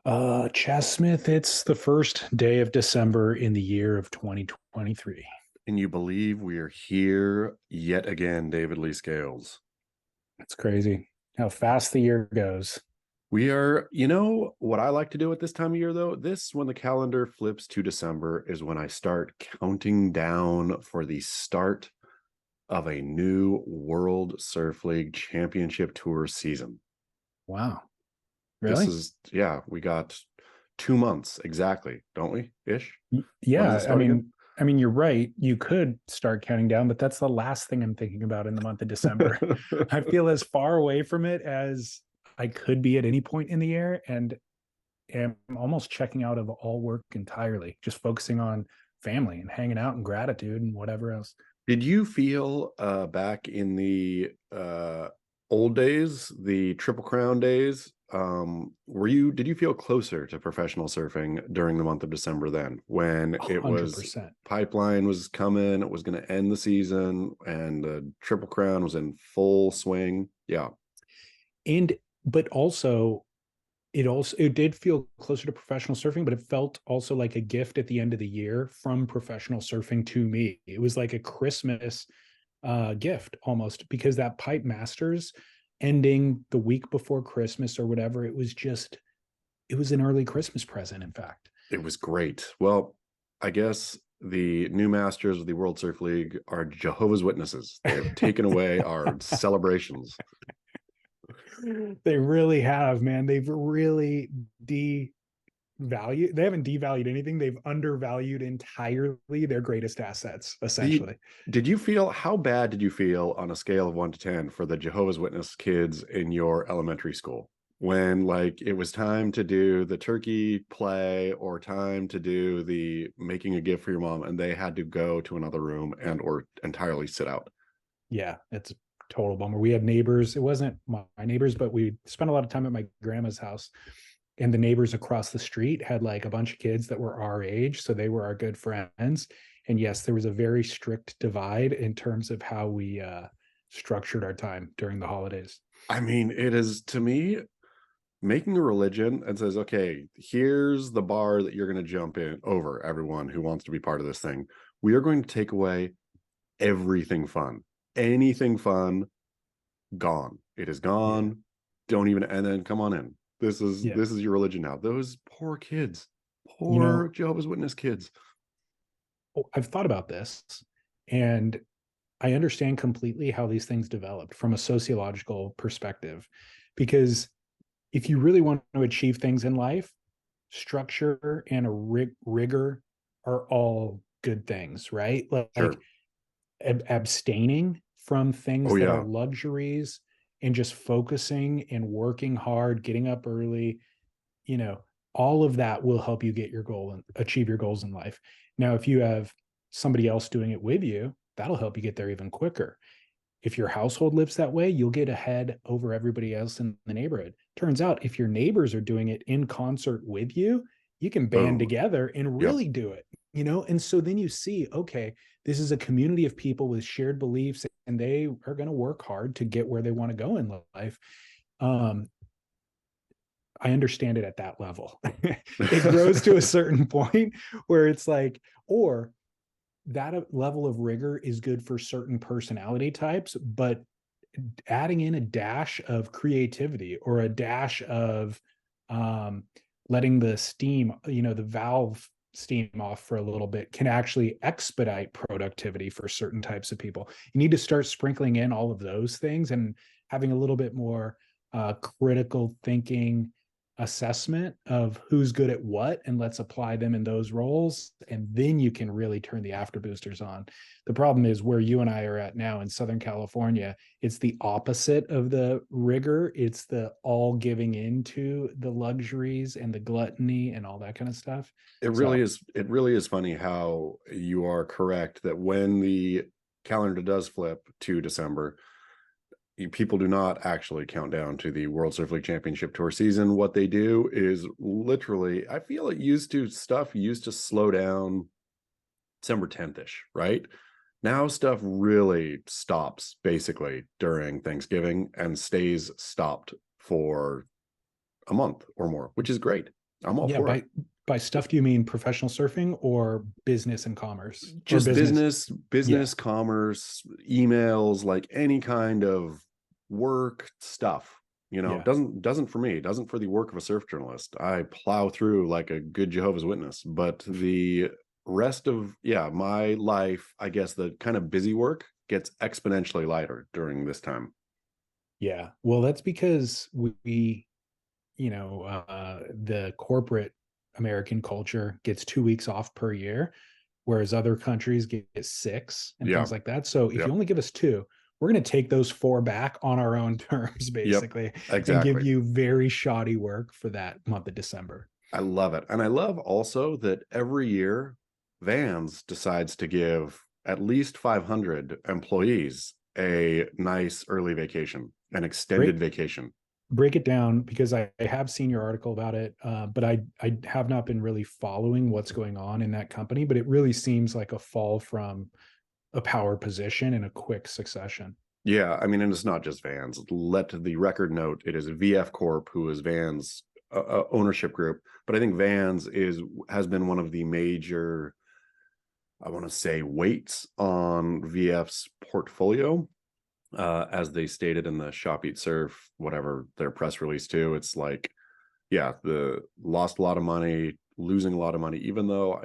Chas Smith, it's the first day of December in the year of 2023. Can you believe we are here yet again, David Lee Scales? It's crazy how fast the year goes. We are, you know, what I like to do at this time of year, though, when the calendar flips to December is when I start counting down for the start of a new World Surf League Championship Tour season. Wow. This Really? is, yeah, we got 2 months exactly, don't we? Ish. When does it Yeah. I start again? mean, I mean, you're right. You could start counting down, but that's the last thing I'm thinking about in the month of December. I feel as far away from it as I could be at any point in the year, and am almost checking out of all work entirely, just focusing on family and hanging out and gratitude and whatever else. Did you feel back in the old days, the Triple Crown days, did you feel closer to professional surfing during the month of December then when it was 100%. pipeline was coming, it was going to end the season and the Triple Crown was in full swing? Yeah. And but also it did feel closer to professional surfing, but it felt also like a gift at the end of the year from professional surfing to me. It was like a Christmas gift almost, because that Pipe Masters ending the week before Christmas or whatever, it was an early Christmas present, in fact. It was great. Well, I guess the new masters of the World Surf League are Jehovah's Witnesses. They have taken away our celebrations. They really have, man. They've really devalued, they haven't devalued anything. They've undervalued entirely their greatest assets, The essentially. how bad did you feel on a scale of 1 to 10 for the Jehovah's Witness kids in your elementary school when like it was time to do the turkey play or time to do the making a gift for your mom and they had to go to another room and or entirely sit out? Yeah, it's a total bummer. We had neighbors. It wasn't my neighbors, but we spent a lot of time at my grandma's house. And the neighbors across the street had like a bunch of kids that were our age. So they were our good friends. And yes, there was a very strict divide in terms of how we structured our time during the holidays. I mean, it is to me making a religion and says, okay, here's the bar that you're going to jump in over everyone who wants to be part of this thing. We are going to take away everything fun. Anything fun, gone. It is Yeah. gone. Don't even, and then come on in. This is Yeah. this is your religion now. Those poor kids, You poor know, Jehovah's Witness kids. I've thought about this, and I understand completely how these things developed from a sociological perspective. Because if you really want to achieve things in life, structure and a rigor are all good things, right? Like Sure. abstaining from Oh things that are yeah. luxuries and just focusing and working hard, getting up early, you know, all of that will help you get your goal and achieve your goals in life. Now, if you have somebody else doing it with you, that'll help you get there even quicker. If your household lives that way, you'll get ahead over everybody else in the neighborhood. Turns out if your neighbors are doing it in concert with you can band Boom. together and Yep. really do it, you know? And so then you see, okay, this is a community of people with shared beliefs and they are going to work hard to get where they want to go in life. Um, I understand it at that level. It grows to a certain point where it's like, or that level of rigor is good for certain personality types, but adding in a dash of creativity or a dash of um, letting the steam, the valve steam off for a little bit can actually expedite productivity for certain types of people. You need to start sprinkling in all of those things and having a little bit more critical thinking assessment of who's good at what and let's apply them in those roles, and then you can really turn the after boosters on. The problem is where you and I are at now in Southern California, it's the opposite of the rigor. It's the all giving into the luxuries and the gluttony and all that kind of stuff. So It really is funny how you are correct that when the calendar does flip to December, people do not actually count down to the World Surf League Championship Tour season. What they do is literally, I feel stuff used to slow down December 10th ish, right? Now stuff really stops basically during Thanksgiving and stays stopped for a month or more, which is great. I'm all Yeah, for it. by stuff, do you mean professional surfing or business and commerce or Just business? Yeah, business, commerce, emails, like any kind of work stuff. You know, yeah, doesn't for me, doesn't for the work of a surf journalist. I plow through like a good Jehovah's Witness, but the rest of, yeah, my life, I guess the kind of busy work gets exponentially lighter during this time. yeah. Well, that's because we the corporate American culture gets 2 weeks off per year, whereas other countries get six and Yeah. things like that. So if you Yep. only give us two, we're going to take those four back on our own terms, Yep. basically, and give Exactly. you very shoddy work for that month of December. I love it. And I love also that every year Vans decides to give at least 500 employees a nice early vacation, an extended Break vacation. break it down because I have seen your article about it, but I have not been really following what's going on in that company. But it really seems like a fall from a power position in a quick succession. Yeah, I mean, and it's not just Vans. Let the record note it is VF Corp, who is Vans ownership group, but I think Vans has been one of the major, I want to say, weights on VF's portfolio. As they stated in the Shop Eat Surf, whatever their press release too, it's like, yeah, the lost a lot of money, losing a lot of money, even though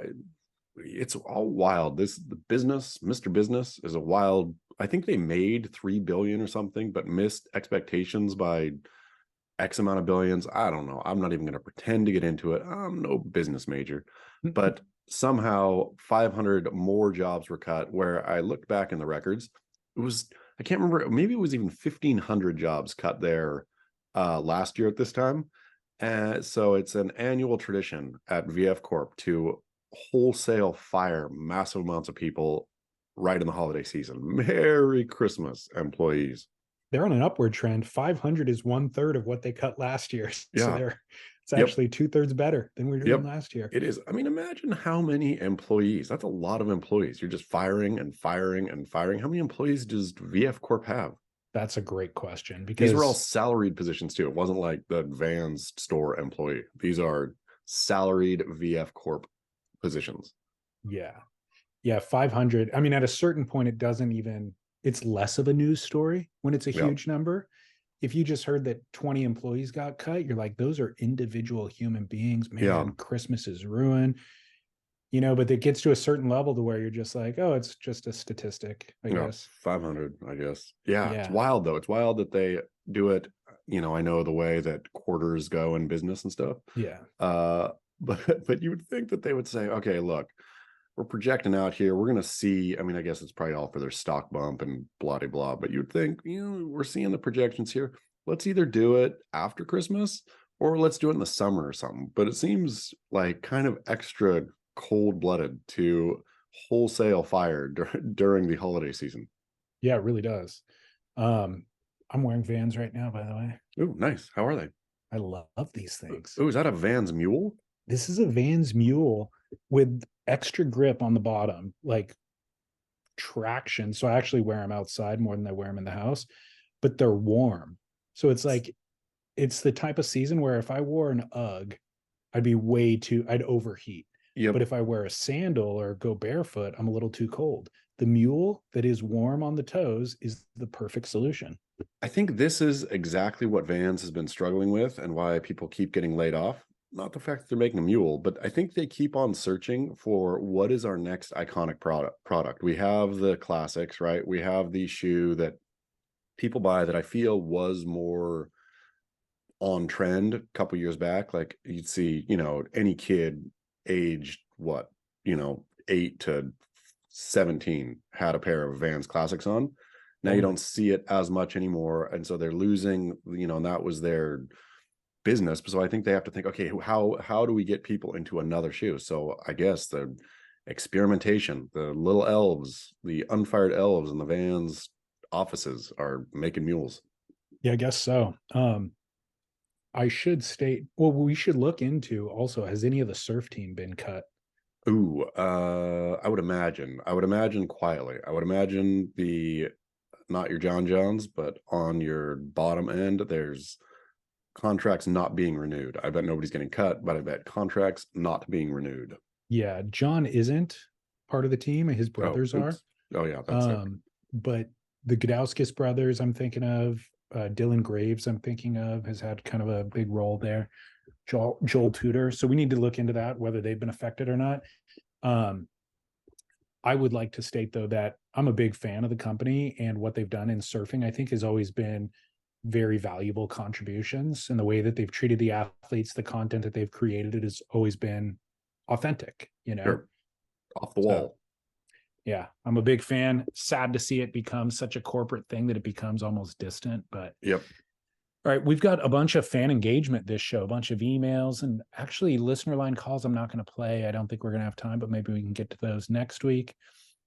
it's all wild. The business, Mr. Business, is a wild. I think they made 3 billion or something, but missed expectations by X amount of billions. I don't know. I'm not even going to pretend to get into it. I'm no business major, but somehow 500 more jobs were cut. Where I looked back in the records, it was, I can't remember. Maybe it was even 1,500 jobs cut there last year at this time. So it's an annual tradition at VF Corp to wholesale fire massive amounts of people right in the holiday season. Merry Christmas, employees. They're on an upward trend. 500 is 1/3 of what they cut last year. So Yeah. they're it's Yep. actually 2/3 better than we were doing Yep. last year. It is. I mean, imagine how many employees. That's a lot of employees. You're just firing and firing and firing. How many employees does VF Corp have? That's a great question These were all because salaried positions too. It wasn't like the Vans store employee. These are salaried VF Corp positions. yeah. Yeah, 500. I mean, at a certain point it doesn't even it's less of a news story when it's a Yeah. huge number. If you just heard that 20 employees got cut, you're like, those are individual human beings. Yeah. Man, Christmas is ruined. But it gets to a certain level to where you're just like, oh, it's just a statistic, I Yeah. guess. 500, I guess. Yeah. It's Yeah. wild though. It's wild that they do it. I know the way that quarters go in business and stuff. Yeah. Uh, but you would think that they would say, okay, look, we're projecting out here. We're going to see. I mean, I guess it's probably all for their stock bump and blah, blah, blah. But you'd think, we're seeing the projections here. Let's either do it after Christmas or let's do it in the summer or something. But it seems like kind of extra cold blooded to wholesale fire during the holiday season. Yeah, it really does. I'm wearing Vans right now, by the way. Oh, nice. How are they? I love these things. Oh, is that a Vans Mule? This is a Vans Mule with extra grip on the bottom, like traction. So I actually wear them outside more than I wear them in the house, but they're warm. So it's the type of season where if I wore an UGG, I'd overheat. Yep. But if I wear a sandal or go barefoot, I'm a little too cold. The mule that is warm on the toes is the perfect solution. I think this is exactly what Vans has been struggling with and why people keep getting laid off. Not the fact that they're making a mule, but I think they keep on searching for what is our next iconic product. We have the classics, right? We have the shoe that people buy that I feel was more on trend a couple years back. Like you'd see, any kid aged what, 8 to 17 had a pair of Vans classics on. Now you don't see it as much anymore. And so they're losing, and that was their business. So I think they have to think, okay, how do we get people into another shoe? So I guess the experimentation, the little elves, the unfired elves in the Vans offices are making mules. Yeah, I guess so. I should state, well, we should look into also, has any of the surf team been cut? Ooh, I would imagine quietly. I would imagine not your John Johns, but on your bottom end, there's contracts not being renewed. I bet nobody's getting cut, but I bet contracts not being renewed. Yeah, John isn't part of the team, and his brothers are. Oh yeah, that's it. But the Gdauskas brothers, I'm thinking of, Dylan Graves, I'm thinking of, has had kind of a big role there. Joel Tudor. So we need to look into that, whether they've been affected or not. I would like to state, though, that I'm a big fan of the company, and what they've done in surfing, I think, has always been very valuable contributions. And the way that they've treated the athletes, the content that they've created, it has always been authentic, Sure. Off the wall. Yeah, I'm a big fan. Sad to see it become such a corporate thing that it becomes almost distant. But yep. All right, we've got a bunch of fan engagement this show, a bunch of emails, and actually listener line calls I'm not going to play. I don't think we're going to have time, but maybe we can get to those next week.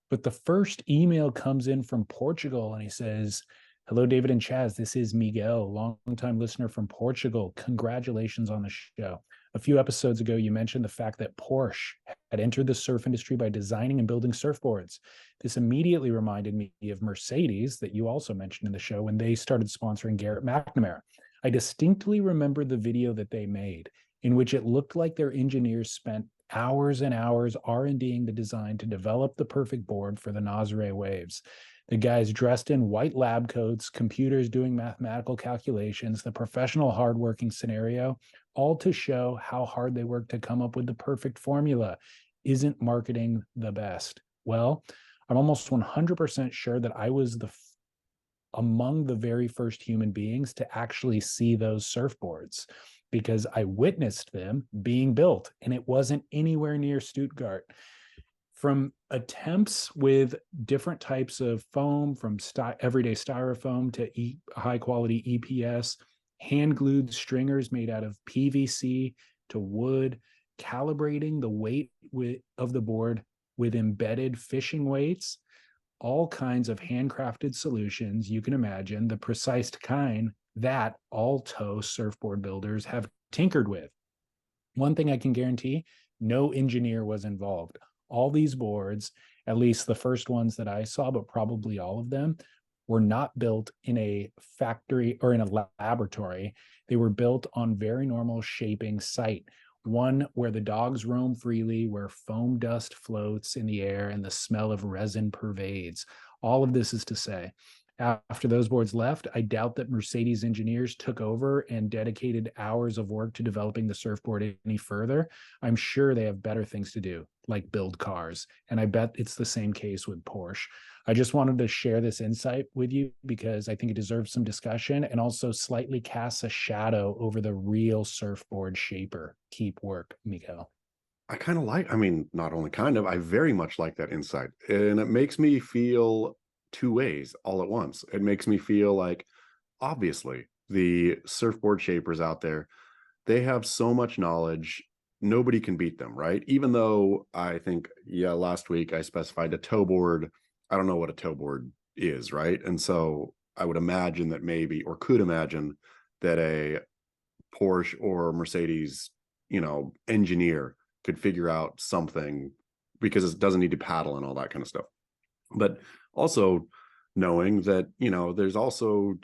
But the first email comes in from Portugal, and he says, "Hello, David and Chaz. This is Miguel, longtime listener from Portugal. Congratulations on the show. A few episodes ago, you mentioned the fact that Porsche had entered the surf industry by designing and building surfboards. This immediately reminded me of Mercedes, that you also mentioned in the show, when they started sponsoring Garrett McNamara. I distinctly remember the video that they made, in which it looked like their engineers spent hours and hours R&Ding the design to develop the perfect board for the Nazare waves. The guys dressed in white lab coats, computers doing mathematical calculations, the professional hardworking scenario, all to show how hard they worked to come up with the perfect formula. Isn't marketing the best? Well, I'm almost 100% sure that I was among the very first human beings to actually see those surfboards, because I witnessed them being built, and it wasn't anywhere near Stuttgart. From attempts with different types of foam, from everyday styrofoam to high quality EPS, hand glued stringers made out of PVC to wood, calibrating the weight of the board with embedded fishing weights, all kinds of handcrafted solutions you can imagine, the precise kind that all tow surfboard builders have tinkered with. One thing I can guarantee, no engineer was involved. All these boards, at least the first ones that I saw, but probably all of them, were not built in a factory or in a laboratory. They were built on very normal shaping site, one where the dogs roam freely, where foam dust floats in the air and the smell of resin pervades. All of this is to say, after those boards left, I doubt that Mercedes engineers took over and dedicated hours of work to developing the surfboard any further. I'm sure they have better things to do, like build cars. And I bet it's the same case with Porsche. I just wanted to share this insight with you because I think it deserves some discussion, and also slightly casts a shadow over the real surfboard shaper. Keep work, Miguel. Not only kind of, I very much like that insight. And it makes me feel two ways all at once. It makes me feel like, obviously, the surfboard shapers out there, they have so much knowledge, nobody can beat them, right? Even though I think, last week I specified a tow board. I don't know what a tow board is, right? And so I would imagine that maybe, or could imagine that a Porsche or Mercedes, engineer could figure out something, because it doesn't need to paddle and all that kind of stuff. But also knowing that, there's also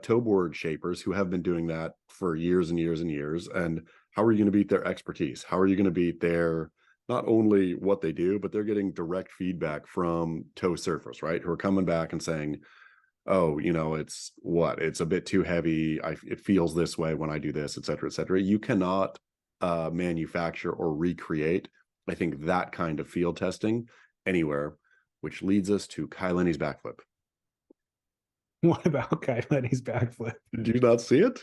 tow board shapers who have been doing that for years and years and years. And how are you going to beat their expertise? How are you going to beat their, not only what they do, but they're getting direct feedback from tow surfers, right? Who are coming back and saying, oh, it's a bit too heavy. It feels this way when I do this, et cetera, et cetera. You cannot manufacture or recreate, I think, that kind of field testing anywhere, which leads us to Kai Lenny's backflip. What about Kai Lenny's backflip? Did you not see it?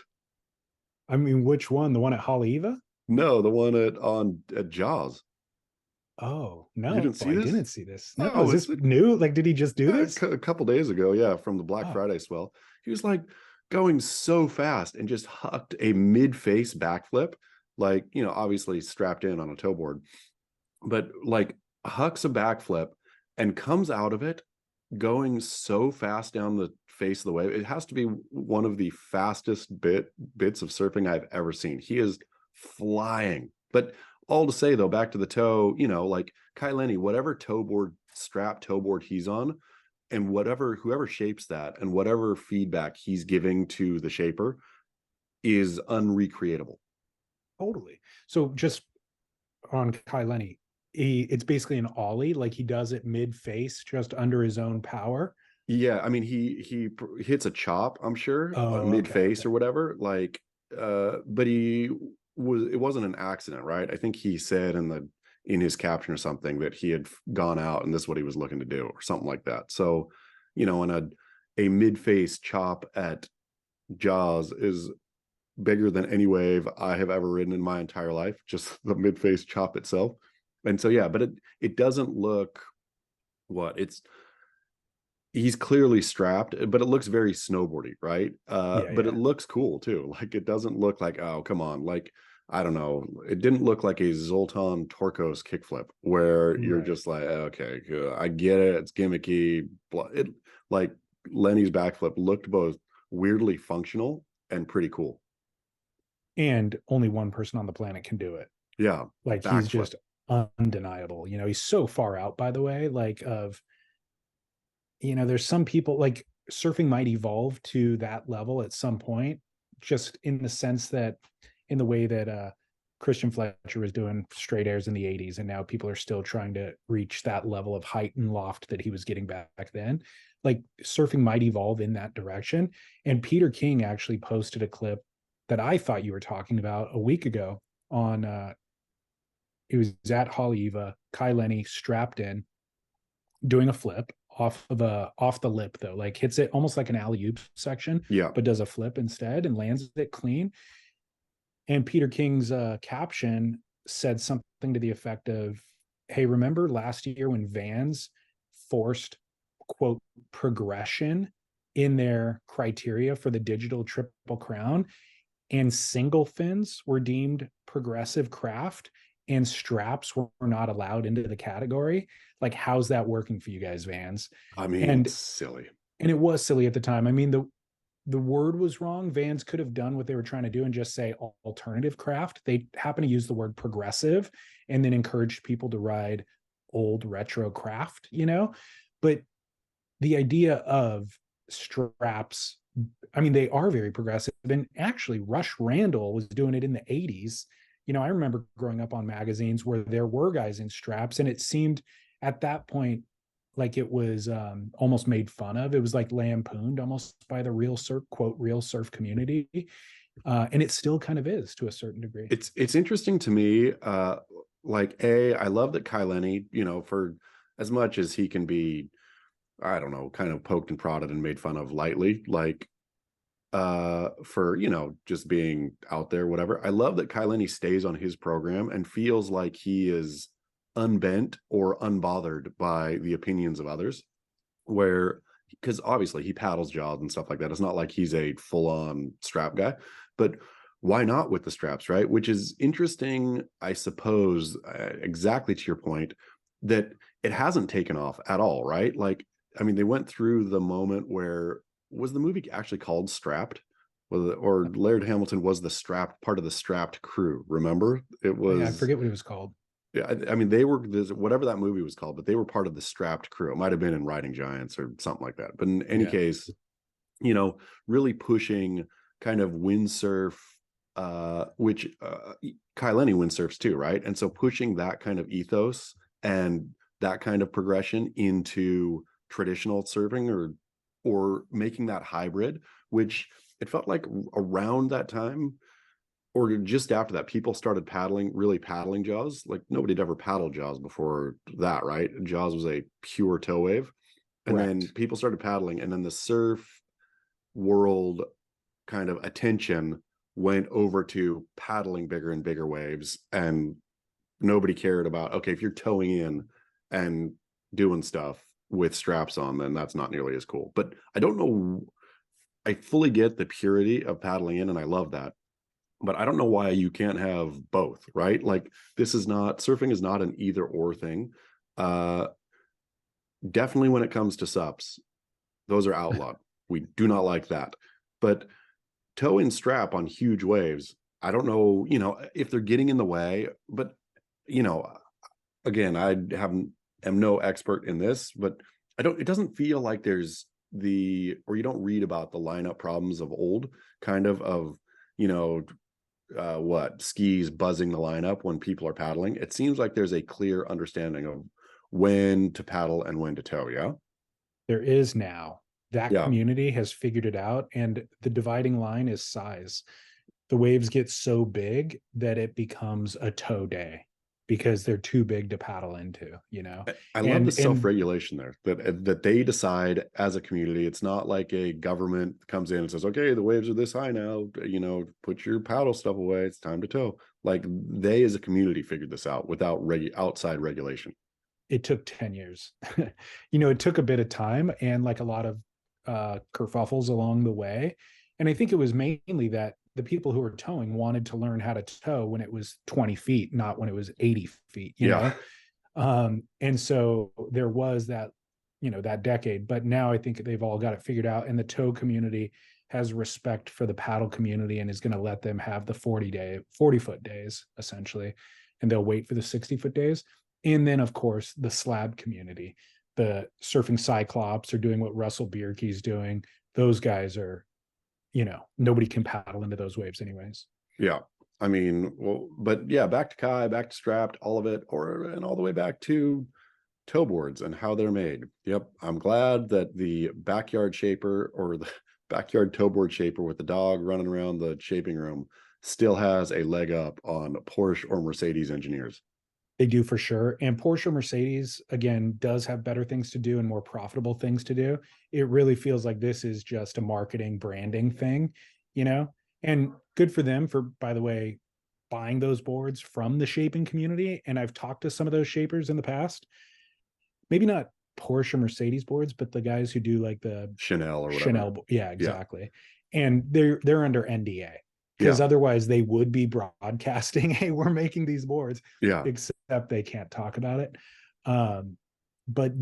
I mean, which one? The one at Haleiwa? No, the one at Jaws. Oh, no, you didn't see this? Didn't see this. No, Oh, is this new? Like, did he just do this? A couple days ago, from the Black Friday swell. He was like going so fast and just hucked a mid-face backflip, like, obviously strapped in on a tow board, but like hucks a backflip and comes out of it going so fast down the face of the wave. It has to be one of the fastest bits of surfing I've ever seen. He is flying. But all to say, though, back to the tow, like Kai Lenny, whatever strap tow board he's on, and whoever shapes that and whatever feedback he's giving to the shaper, is unrecreatable. Totally. So just on Kai Lenny, it's basically an ollie, like he does it mid face, just under his own power. Yeah, I mean he hits a chop, I'm sure, Oh, mid okay, face okay. or whatever. Like, but it wasn't an accident, right? I think he said in his caption or something that he had gone out and this is what he was looking to do or something like that. So, in a mid face chop at Jaws is bigger than any wave I have ever ridden in my entire life. Just the mid face chop itself, and so yeah, but it doesn't look what it's he's clearly strapped, but it looks very snowboardy, right? Yeah, But it yeah. looks cool too. Like it doesn't look like, oh, come on. Like, I don't know. It didn't look like a Zoltan Torkos kickflip where you're Right. just like, okay, I get it. It's gimmicky. It like Lenny's backflip looked both weirdly functional and pretty cool. And only one person on the planet can do it. Yeah. Like he's Backflip. just undeniable. He's so far out, by the way, like of, there's some people like surfing might evolve to that level at some point, just in the sense that in the way that Christian Fletcher was doing straight airs in the 80s, and now people are still trying to reach that level of height and loft that he was getting back then. Like surfing might evolve in that direction. And Peter King actually posted a clip that I thought you were talking about a week ago on it was at Haleiwa, Kai Lenny strapped in, doing a flip off the lip though, like hits it almost like an alley oop section, Yeah. but does a flip instead and lands it clean. And Peter King's caption said something to the effect of, "Hey, remember last year when Vans forced quote progression in their criteria for the digital triple crown, and single fins were deemed progressive craft and straps were not allowed into the category? Like, how's that working for you guys, Vans?" I mean, And it's silly. it was silly at the time. I mean, the word was wrong. Vans could have done what they were trying to do and just say alternative craft. They happen to use the word progressive and then encouraged people to ride old retro craft. But the idea of straps, I mean, they are very progressive. And actually, Rush Randall was doing it in the 80s. I remember growing up on magazines where there were guys in straps, and it seemed at that point like it was almost made fun of. It was like lampooned almost by the real surf, quote, real surf community. And it still kind of is to a certain degree. It's interesting to me. Like I love that Kai Lenny, for as much as he can be, I don't know, kind of poked and prodded and made fun of lightly, like for just being out there, whatever. I love that Kai Lenny stays on his program and feels like he is unbent or unbothered by the opinions of others. Where because obviously he paddles Jaws and stuff like that. It's not like he's a full-on strap guy, but why not with the straps, right? Which is interesting, I suppose, exactly to your point, that it hasn't taken off at all, right? Like, I mean, they went through the moment where was the movie actually called Strapped? Or Laird Hamilton was the strapped part of the strapped crew. Remember, it Yeah, I was forget what it was called. yeah. I mean, they were whatever that movie was called, but they were part of the strapped crew. It might have been in Riding Giants or something like that. But in any Yeah. case, really pushing kind of windsurf, which Kai Lenny windsurfs too, right? And so pushing that kind of ethos and that kind of progression into traditional surfing or making that hybrid, which it felt like around that time or just after that, people started really paddling Jaws. Like nobody'd ever paddled Jaws before that, right? Jaws was a pure tow wave. And then Correct. people started paddling, and then the surf world kind of attention went over to paddling bigger and bigger waves. And nobody cared about, okay, if you're towing in and doing stuff with straps on, then that's not nearly as cool. But I don't know. I fully get the purity of paddling in, and I love that, but I don't know why you can't have both, right? Like surfing is not an either or thing. Uh Definitely when it comes to sups, those are outlawed. We do not like that. But toe and strap on huge waves, I don't know, if they're getting in the way, but you know, again, am no expert in this, but it doesn't feel like there's or you don't read about the lineup problems of old kind of you know, skis buzzing the lineup when people are paddling. It seems like there's a clear understanding of when to paddle and when to tow. Yeah. There is now. That Yeah. community has figured it out, and the dividing line is size. The waves get so big that it becomes a tow day because they're too big to paddle into, you know. I love the And self-regulation there, that they decide as a community. It's not like a government comes in and says, okay, the waves are this high now, put your paddle stuff away, it's time to tow. Like, they as a community figured this out without outside regulation. it took 10 years. It took a bit of time and like a lot of kerfuffles along the way. And I think it was mainly that the people who were towing wanted to learn how to tow when it was 20 feet, not when it was 80 feet, Yeah. And so there was that, that decade, but now I think they've all got it figured out, and the tow community has respect for the paddle community and is going to let them have the 40-foot days essentially, and they'll wait for the 60-foot days. And then of course the slab community, the surfing cyclops are doing what Russell Bierke's doing. Those guys are, nobody can paddle into those waves anyways. Yeah. I mean, well, but yeah, back to Kai, back to Strapped, all of it, and all the way back to tow boards and how they're made. Yep. I'm glad that the backyard shaper, or the backyard tow board shaper with the dog running around the shaping room, still has a leg up on Porsche or Mercedes engineers. They do for sure. And Porsche or Mercedes, again, does have better things to do and more profitable things to do. It really feels like this is just a marketing branding thing, and good for them for, by the way, buying those boards from the shaping community. And I've talked to some of those shapers in the past, maybe not Porsche or Mercedes boards, but the guys who do like the Chanel or whatever. Chanel. Yeah, exactly. Yeah. And they're under NDA, because Yeah. otherwise they would be broadcasting, hey, we're making these boards. Yeah. Except they can't talk about it. But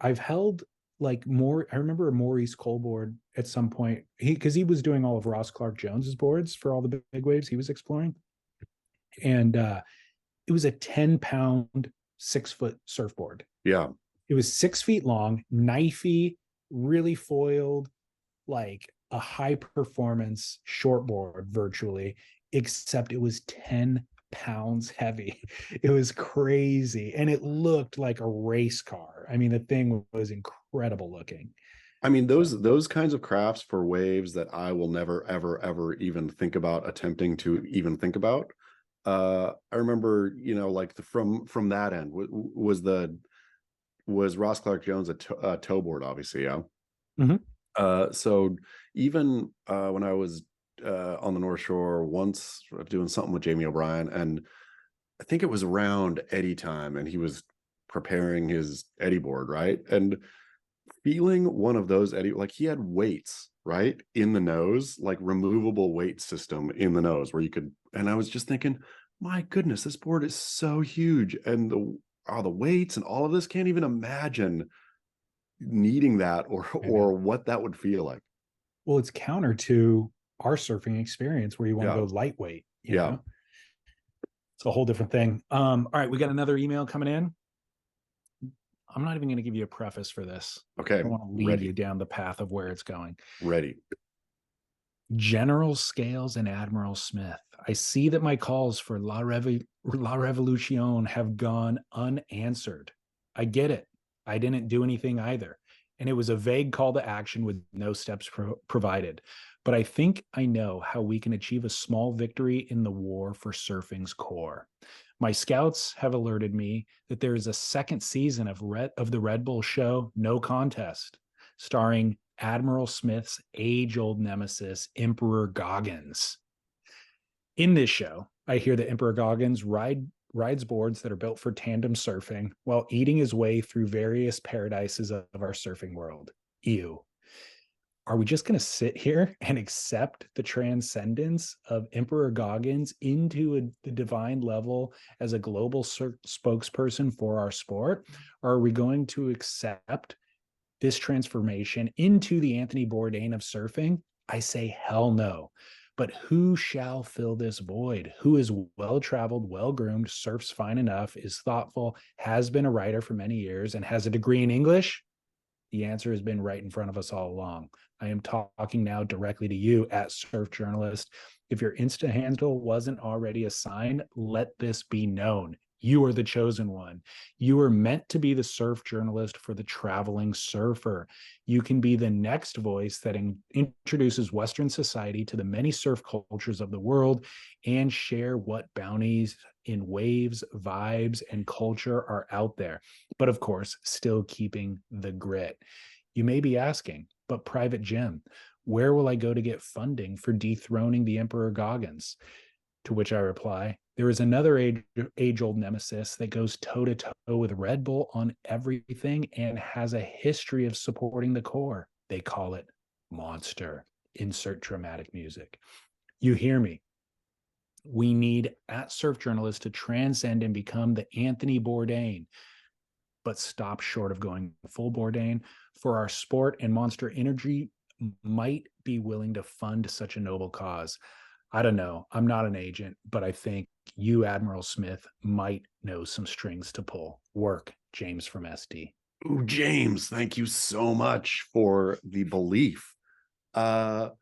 I've held like more, I remember a Maurice Cole board at some point, because he was doing all of Ross Clark Jones's boards for all the big waves he was exploring. And it was a 10-pound, 6-foot surfboard. Yeah. It was 6 feet long, knifey, really foiled, like a high performance shortboard virtually, except it was 10 pounds heavy. It was crazy. And it looked like a race car. I mean, the thing was incredible looking. I mean, those kinds of crafts for waves that I will never, ever, ever even think about attempting to even think about. I remember, like from that end was Ross Clark Jones a tow board, obviously. Yeah. Mm-hmm. So even when I was on the North Shore once doing something with Jamie O'Brien, and I think it was around Eddy time, and he was preparing his Eddy board, right? And feeling one of those Eddy, like he had weights, right, in the nose, like removable weight system in the nose where you could, and I was just thinking, my goodness, this board is so huge, and the weights and all of this, can't even imagine needing that or what that would feel like. Well, it's counter to our surfing experience where you want to Yeah. go lightweight. Yeah. It's a whole different thing. All right, we got another email coming in. I'm not even going to give you a preface for this. Okay. I want to lead you down the path of where it's going. Ready. General Scales and Admiral Smith, I see that my calls for La Revolution have gone unanswered. I get it. I didn't do anything either. And it was a vague call to action with no steps provided. But I think I know how we can achieve a small victory in the war for surfing's core. My scouts have alerted me that there is a second season of the Red Bull show, No Contest, starring Admiral Smith's age-old nemesis, Emperor Goggins. In this show, I hear that Emperor Goggins rides boards that are built for tandem surfing while eating his way through various paradises of our surfing world. Ew. Are we just going to sit here and accept the transcendence of Emperor Goggins into the divine level as a global spokesperson for our sport? Or are we going to accept this transformation into the Anthony Bourdain of surfing? I say hell no. But who shall fill this void? Who is well-traveled, well-groomed, surfs fine enough, is thoughtful, has been a writer for many years, and has a degree in English? The answer has been right in front of us all along. I am talking now directly to you, at Surf Journalist. If your Insta handle wasn't already assigned, let this be known. You are the chosen one. You are meant to be the surf journalist for the traveling surfer. You can be the next voice that introduces Western society to the many surf cultures of the world and share what bounties in waves, vibes, and culture are out there. But of course, still keeping the grit. You may be asking, but Private Jim, where will I go to get funding for dethroning the Emperor Goggins? To which I reply, there is another age-old nemesis that goes toe-to-toe with Red Bull on everything and has a history of supporting the core. They call it Monster. Insert dramatic music. You hear me. We need at surf journalists to transcend and become the Anthony Bourdain, but stop short of going full Bourdain. For our sport and Monster Energy might be willing to fund such a noble cause. I don't know. I'm not an agent, but I think you, Admiral Smith, might know some strings to pull. Work, James from SD. Ooh, James, thank you so much for the belief. Wow.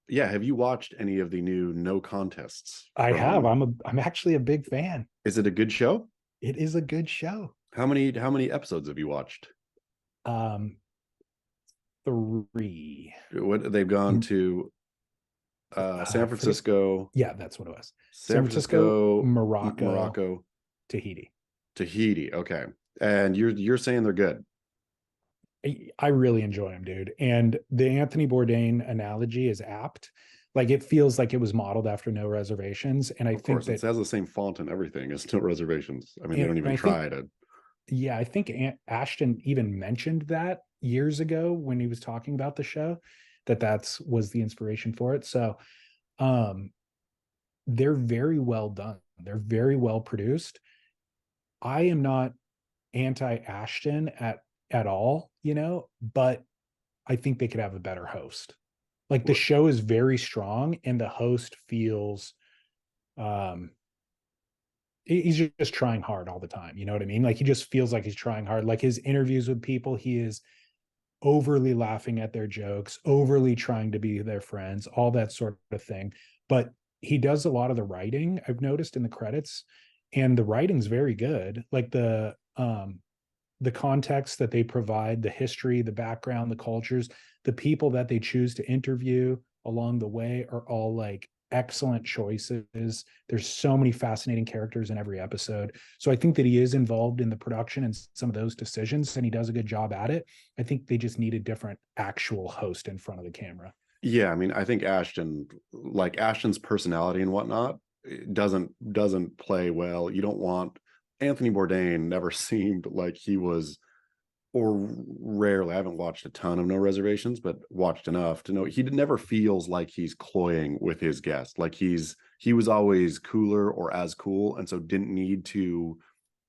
Yeah, have you watched any of the new no contests? I have. I'm actually a big fan. Is it a good show? It is a good show. How many episodes have you watched? 3. What they've gone to San Francisco. Yeah, that's what it was. San Francisco, Morocco, Tahiti. Okay. And you're saying they're good. I really enjoy them, dude. And the Anthony Bourdain analogy is apt. Like, it feels like it was modeled after No Reservations. And I think that it has the same font and everything as No Reservations. I mean, they don't even try to. Yeah, I think Ashton even mentioned that years ago when he was talking about the show, that was the inspiration for it. So they're very well done. They're very well produced. I am not anti-Ashton at all, but I think they could have a better host. Like, the show is very strong and the host feels he's just trying hard all the time. You know what I mean? Like, he just feels like he's trying hard. Like, his interviews with people, he is overly laughing at their jokes, overly trying to be their friends, all that sort of thing. But he does a lot of the writing, I've noticed in the credits, and the writing's very good. Like, the context that they provide, the history, the background, the cultures, the people that they choose to interview along the way are all like excellent choices. There's so many fascinating characters in every episode. So I think that he is involved in the production and some of those decisions, and he does a good job at it. I think they just need a different actual host in front of the camera. Yeah, I mean, I think Ashton's personality and whatnot doesn't play well. You don't want Anthony Bourdain. Never seemed like he was, or rarely. I haven't watched a ton of No Reservations, but watched enough to know he never feels like he's cloying with his guest. Like, he was always cooler or as cool, and so didn't need to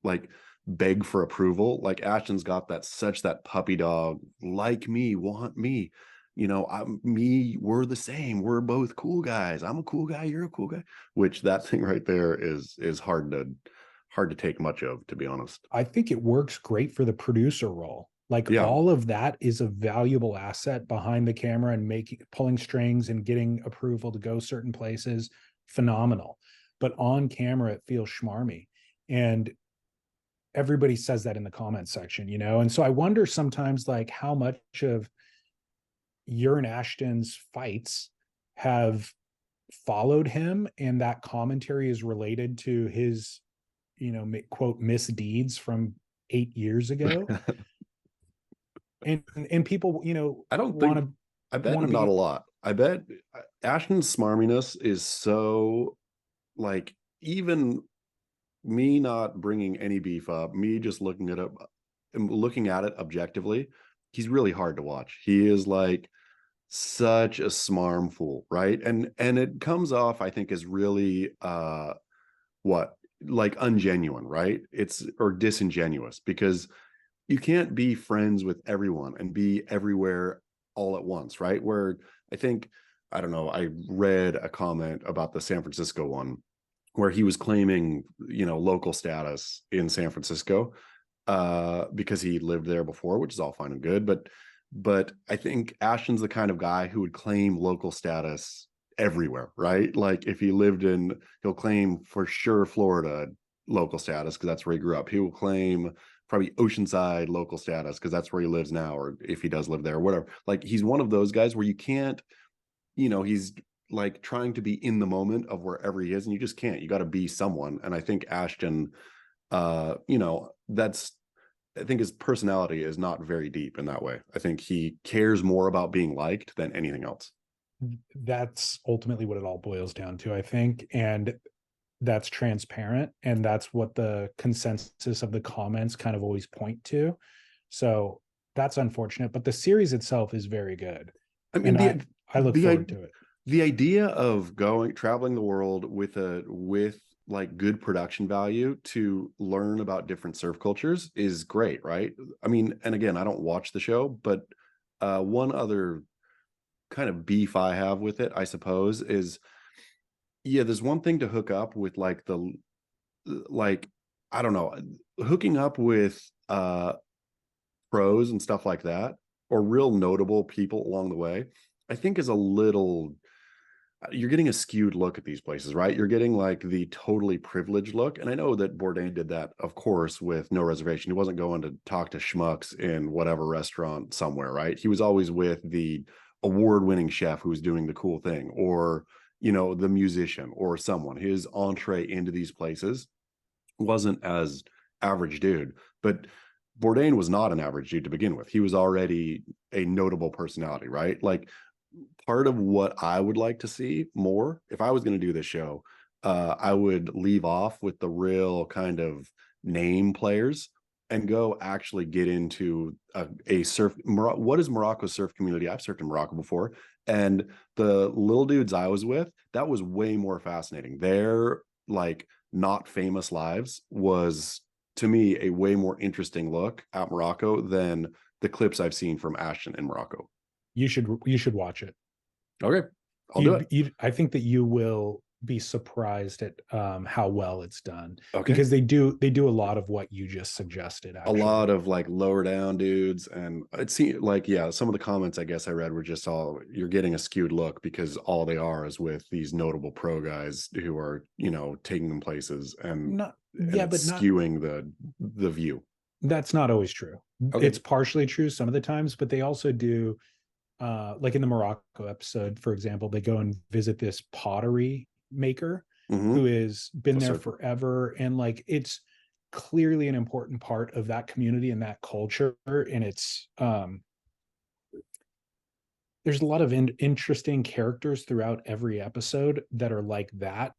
like beg for approval. Like, Ashton's got that puppy dog, like me, want me. We're the same. We're both cool guys. I'm a cool guy. You're a cool guy. Which, that thing right there is hard to take much of, to be honest. I think it works great for the producer role. Like, all of that is a valuable asset behind the camera and pulling strings and getting approval to go certain places. Phenomenal. But on camera, it feels schmarmy. And everybody says that in the comment section, And so I wonder sometimes, like, how much of Urine Ashton's fights have followed him, and that commentary is related to his, quote, misdeeds from 8 years ago. and people, I don't think, I bet not a lot. I bet Ashton's smarminess is so, like, even me not bringing any beef up, me just looking at it objectively, he's really hard to watch. He is like such a smarm fool, right? And it comes off, I think, as really like ungenuine, right? Or disingenuous, because you can't be friends with everyone and be everywhere all at once, right? Where I think, I don't know, I read a comment about the San Francisco one where he was claiming, local status in San Francisco because he lived there before, which is all fine and good. But But I think Ashton's the kind of guy who would claim local status everywhere, right? Like if he lived in, he'll claim for sure Florida local status because that's where he grew up. He will claim probably Oceanside local status because that's where he lives now, or if he does live there, or whatever. Like he's one of those guys where you can't, he's like trying to be in the moment of wherever he is, and you just can't. You got to be someone. And I think Ashton, that's, I think his personality is not very deep in that way. I think he cares more about being liked than anything else. That's ultimately what it all boils down to, I think. And that's transparent. And that's what the consensus of the comments kind of always point to. So that's unfortunate, but the series itself is very good. I mean, and I look forward to it. The idea of traveling the world with like good production value to learn about different surf cultures is great, right? I mean, and again, I don't watch the show, but one other kind of beef I have with it, I suppose, is there's one thing to hook up with like I don't know, hooking up with pros and stuff like that, or real notable people along the way, I think is a little, you're getting a skewed look at these places, right? You're getting like the totally privileged look. And I know that Bourdain did that, of course, with no reservation. He wasn't going to talk to schmucks in whatever restaurant somewhere, right? He was always with the award-winning chef who's doing the cool thing, or, the musician or someone. His entree into these places wasn't as average dude, but Bourdain was not an average dude to begin with. He was already a notable personality, right? Like, part of what I would like to see more, if I was going to do this show, I would leave off with the real kind of name players and go actually get into a surf. What is Morocco's surf community? I've surfed in Morocco before, and the little dudes I was with, that was way more fascinating. Their like not famous lives was, to me, a way more interesting look at Morocco than the clips I've seen from Ashton in Morocco. You should watch it. Okay, I'll do it. I think that you will be surprised at how well it's done. Okay. Because they do a lot of what you just suggested. Actually. A lot of like lower down dudes, and it seemed like some of the comments I guess I read were just all, you're getting a skewed look because all they are is with these notable pro guys who are taking them places and skewing the view. That's not always true. Okay. It's partially true some of the times, but they also do. Like in the Morocco episode, for example, they go and visit this pottery maker who has been there forever, and like it's clearly an important part of that community and that culture. And it's there's a lot of interesting characters throughout every episode that are like that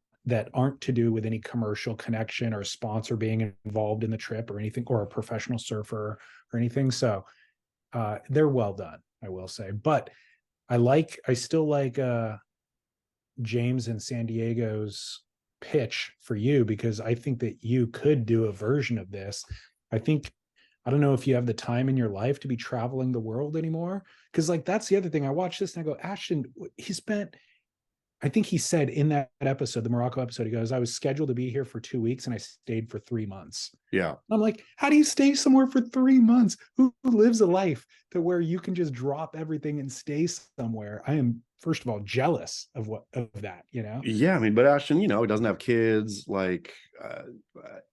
aren't to do with any commercial connection or a sponsor being involved in the trip or anything, or a professional surfer or anything. So they're well done, I will say. But I still like James and San Diego's pitch for you, because I think that you could do a version of this. I don't know if you have the time in your life to be traveling the world anymore. Because like that's the other thing. I watched this and I go, Ashton, I think he said in that episode, the Morocco episode, he goes, I was scheduled to be here for 2 weeks and I stayed for 3 months. Yeah. I'm like, how do you stay somewhere for 3 months? Who lives a life to where you can just drop everything and stay somewhere? I am, first of all, jealous of that, Yeah. I mean, but Ashton, he doesn't have kids. Like,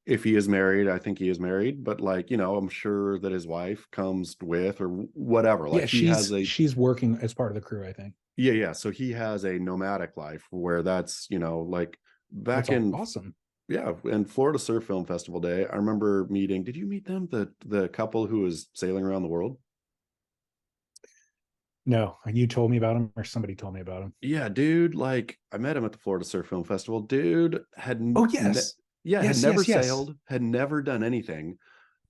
if he is married, I think he is married, but like, I'm sure that his wife comes with or whatever. Like she's working as part of the crew, I think. Yeah. So he has a nomadic life where that's, like back in awesome. Yeah. And Florida Surf Film Festival Day, I remember meeting, did you meet them? The couple who was sailing around the world? No, you told me about him, or somebody told me about him. Yeah, dude. Like I met him at the Florida Surf Film Festival. Dude had never sailed, had never done anything,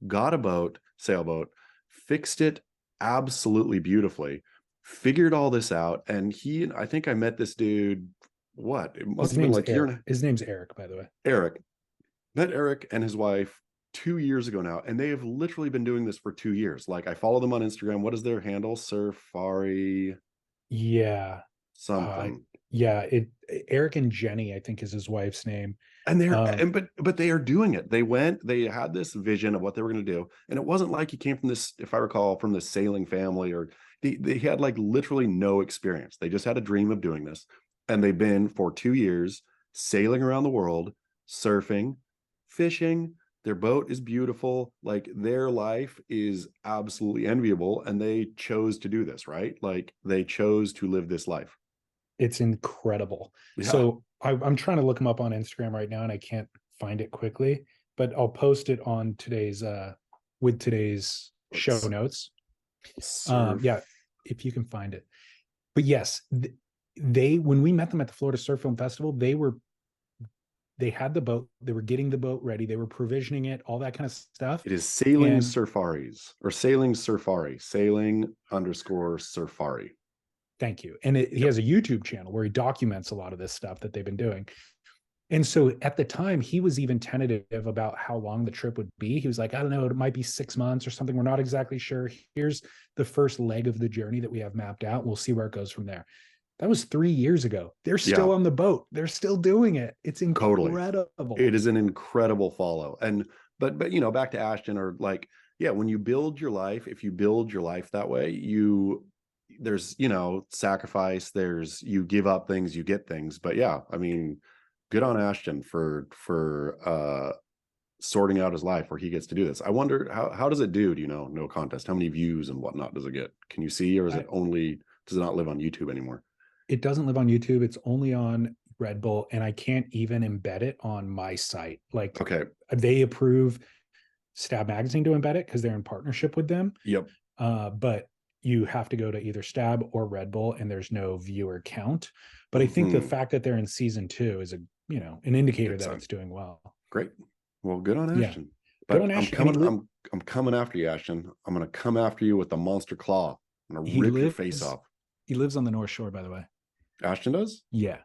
got a boat, sailboat, fixed it absolutely beautifully, figured all this out. And I think I met this dude, it must have been like his name's Eric, by the way. Eric. Met Eric and his wife 2 years ago now, and they have literally been doing this for 2 years. Like I follow them on Instagram. What is their handle? Surfari. Yeah. Something. Yeah, Eric and Jenny, I think is his wife's name. And Um, but they are doing it. They had this vision of what they were going to do. And it wasn't like he came from this, if I recall, from this sailing family, or they had like literally no experience. They just had a dream of doing this. And they've been for 2 years sailing around the world, surfing, fishing. Their boat is beautiful. Like their life is absolutely enviable. And they chose to do this, right? Like they chose to live this life. it's incredible. Yeah. So I'm trying to look him up on Instagram right now and I can't find it quickly, but I'll post it on today's with today's show Let's notes. Yeah, surf. if you can find it. But yes, they when we met them at the Florida Surf Film Festival, they had the boat, they were getting the boat ready, they were provisioning it, all that kind of stuff. It is Sailing And Surfaris, or Sailing Surfari, Sailing underscore Surfari. thank you. And he Yep. has a YouTube channel where he documents a lot of this stuff that they've been doing. And so at the time, he was even tentative about how long the trip would be. He was like, I don't know, it might be 6 months or something. We're not exactly sure. Here's the first leg of the journey that we have mapped out. We'll see where it goes from there. That was 3 years ago. They're still Yeah, on the boat. They're still doing it. It's totally. incredible. It is an incredible follow. And but you know, back to Ashton, or like, yeah, when you build your life, if you build your life that way, there's, you know, sacrifice, there's, you give up things, you get things. But yeah, I mean, good on Ashton for sorting out his life where he gets to do this. I wonder how does it do you know, no contest, how many views and whatnot does it get? Can you see, or is it only, does it not live on YouTube anymore? It doesn't live on YouTube. It's only on Red Bull, and I can't even embed it on my site. Like Okay. they approve Stab Magazine to embed it because they're in partnership with them. Yep. But you have to go to either Stab or Red Bull, and there's no viewer count. But I think the fact that they're in season 2 is an indicator that it's doing well. Great. Well, good on Yeah. Ashton. Good But on I'm Ashton. coming. I'm coming after you, Ashton. I'm gonna come after you with the monster claw. I'm gonna rip your face off. He lives on the North Shore, by the way. Ashton does? Yeah.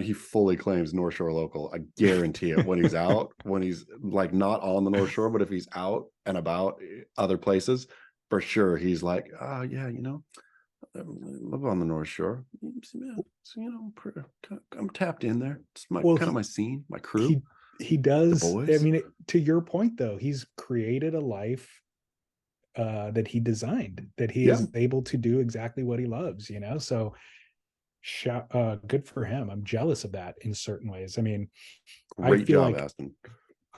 He fully claims North Shore local. I guarantee it. When he's out, when he's like not on the North Shore, but if he's out and about other places, for sure, he's like, yeah, you know, I live on the North Shore. So, you know, I'm tapped in there. It's my kind of my scene, my crew. He does. The boys. I mean, to your point, though, he's created a life that he designed, that he is able to do exactly what he loves, you know? So good for him. I'm jealous of that in certain ways. I mean, Great I feel job, like Ashton.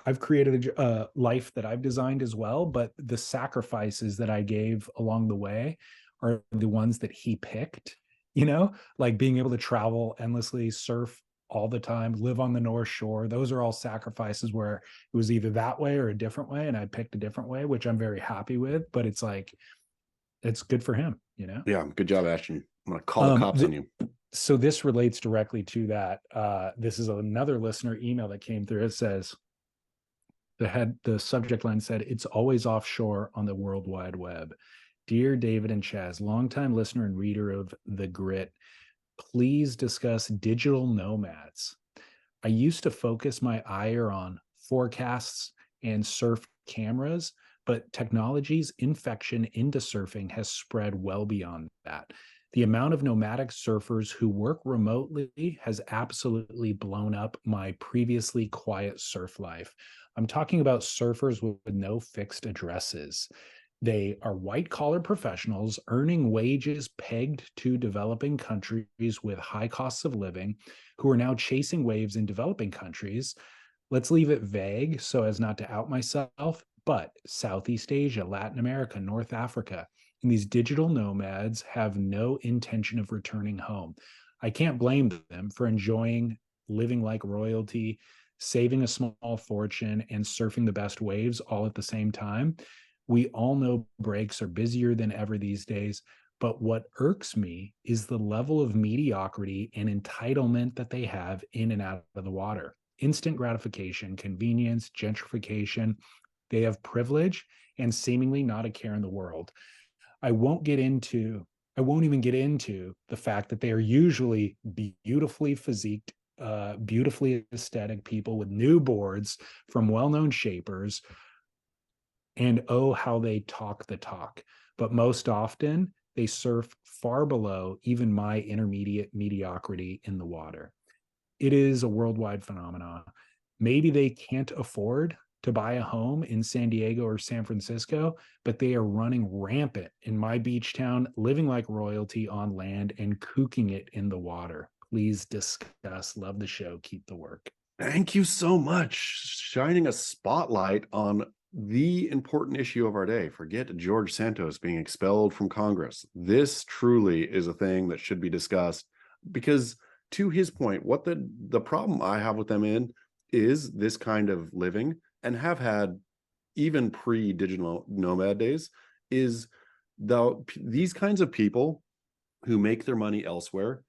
I've created a life that I've designed as well, but the sacrifices that I gave along the way are the ones that he picked, you know, like being able to travel endlessly, surf all the time, live on the North Shore. Those are all sacrifices where it was either that way or a different way. And I picked a different way, which I'm very happy with, but it's like, it's good for him, you know? Yeah. Good job, Ashton. I'm going to call the cops on you. So this relates directly to that. This is another listener email that came through. It says, the subject line said, "It's always offshore on the World Wide Web. Dear David and Chaz, longtime listener and reader of The Grit, please discuss digital nomads. I used to focus my ire on forecasts and surf cameras, but technology's infection into surfing has spread well beyond that. The amount of nomadic surfers who work remotely has absolutely blown up my previously quiet surf life. I'm talking about surfers with no fixed addresses. They are white-collar professionals earning wages pegged to developing countries with high costs of living, who are now chasing waves in developing countries. Let's leave it vague so as not to out myself, but Southeast Asia, Latin America, North Africa. And these digital nomads have no intention of returning home. I can't blame them for enjoying living like royalty, saving a small fortune, and surfing the best waves all at the same time. We all know breaks are busier than ever these days, but what irks me is the level of mediocrity and entitlement that they have in and out of the water. Instant gratification, convenience, gentrification. They have privilege and seemingly not a care in the world. I won't even get into the fact that they are usually beautifully physiqued, beautifully aesthetic people with new boards from well-known shapers. And oh, how they talk the talk. But most often, they surf far below even my intermediate mediocrity in the water. It is a worldwide phenomenon. Maybe they can't afford to buy a home in San Diego or San Francisco, but they are running rampant in my beach town, living like royalty on land and cooking it in the water. Please discuss. Love the show. Keep the work. Thank you so much. Shining a spotlight on the important issue of our day. Forget George Santos being expelled from Congress. This truly is a thing that should be discussed, because to his point, what the problem I have with them in is this kind of living, and have had even pre-digital nomad days, is these kinds of people who make their money elsewhere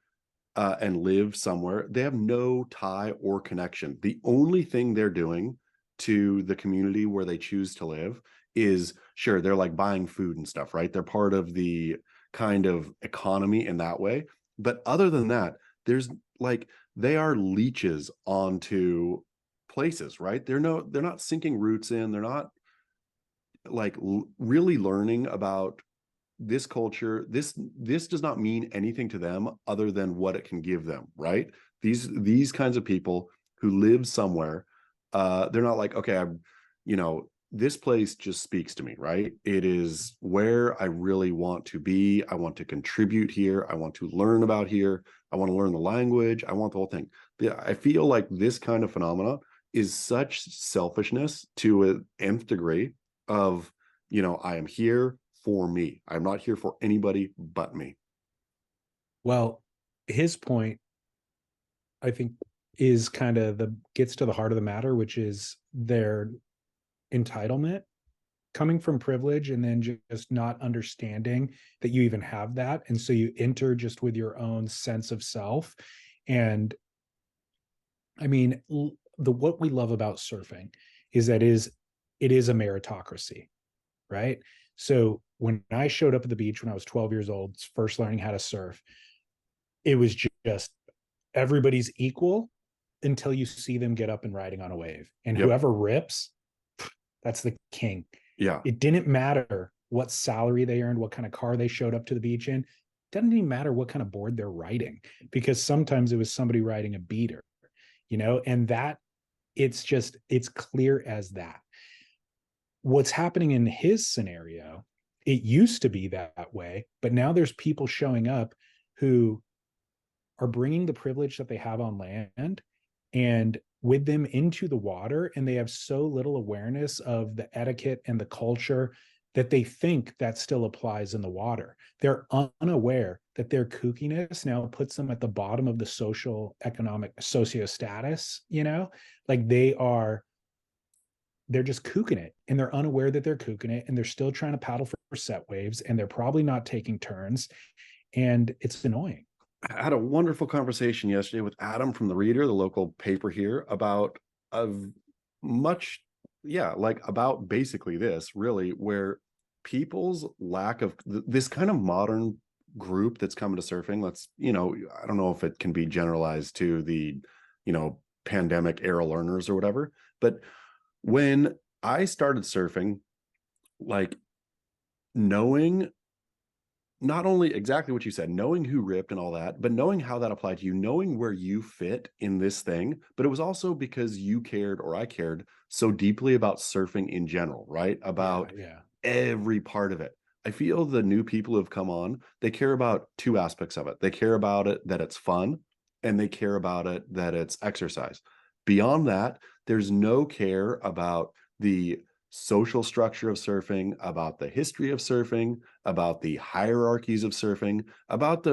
and live somewhere, they have no tie or connection. The only thing they're doing to the community where they choose to live is, sure, they're like buying food and stuff, right? They're part of the kind of economy in that way. But other than that, there's like, they are leeches onto places, right? They're not sinking roots in, they're not like really learning about this culture. This does not mean anything to them other than what it can give them, right? These kinds of people who live somewhere, they're not like, okay, this place just speaks to me, right? It is where I really want to be. I want to contribute here. I want to learn about here. I want to learn the language. I want the whole thing. I feel like this kind of phenomena is such selfishness to an nth degree of, I am here for me. I'm not here for anybody but me. Well, his point, I think, is kind of gets to the heart of the matter, which is their entitlement coming from privilege, and then just not understanding that you even have that. And so you enter just with your own sense of self. And I mean, what we love about surfing is that it is a meritocracy, right? So when I showed up at the beach when I was 12 years old, first learning how to surf, it was just everybody's equal until you see them get up and riding on a wave. And Yep. whoever rips, that's the king. Yeah. It didn't matter what salary they earned, what kind of car they showed up to the beach in. It doesn't even matter what kind of board they're riding, because sometimes it was somebody riding a beater, and that it's clear as that. What's happening in his scenario, it used to be that way, but now there's people showing up who are bringing the privilege that they have on land and with them into the water, and they have so little awareness of the etiquette and the culture that they think that still applies in the water. They're unaware that their kookiness now puts them at the bottom of the social economic socio status, like they're just kooking it, and they're unaware that they're kooking it, and they're still trying to paddle for set waves, and they're probably not taking turns, and it's annoying. I had a wonderful conversation yesterday with Adam from the Reader, the local paper here, about about basically this, really, where people's lack of this kind of modern group that's coming to surfing. I don't know if it can be generalized to the, pandemic era learners or whatever, but when I started surfing, like knowing not only exactly what you said, knowing who ripped and all that, but knowing how that applied to you, knowing where you fit in this thing. But it was also because you cared, or I cared so deeply about surfing in general, right? About every part of it. I feel the new people who have come on, they care about two aspects of it. They care about it that it's fun, and they care about it that it's exercise. Beyond that, there's no care about the social structure of surfing, about the history of surfing, about the hierarchies of surfing, about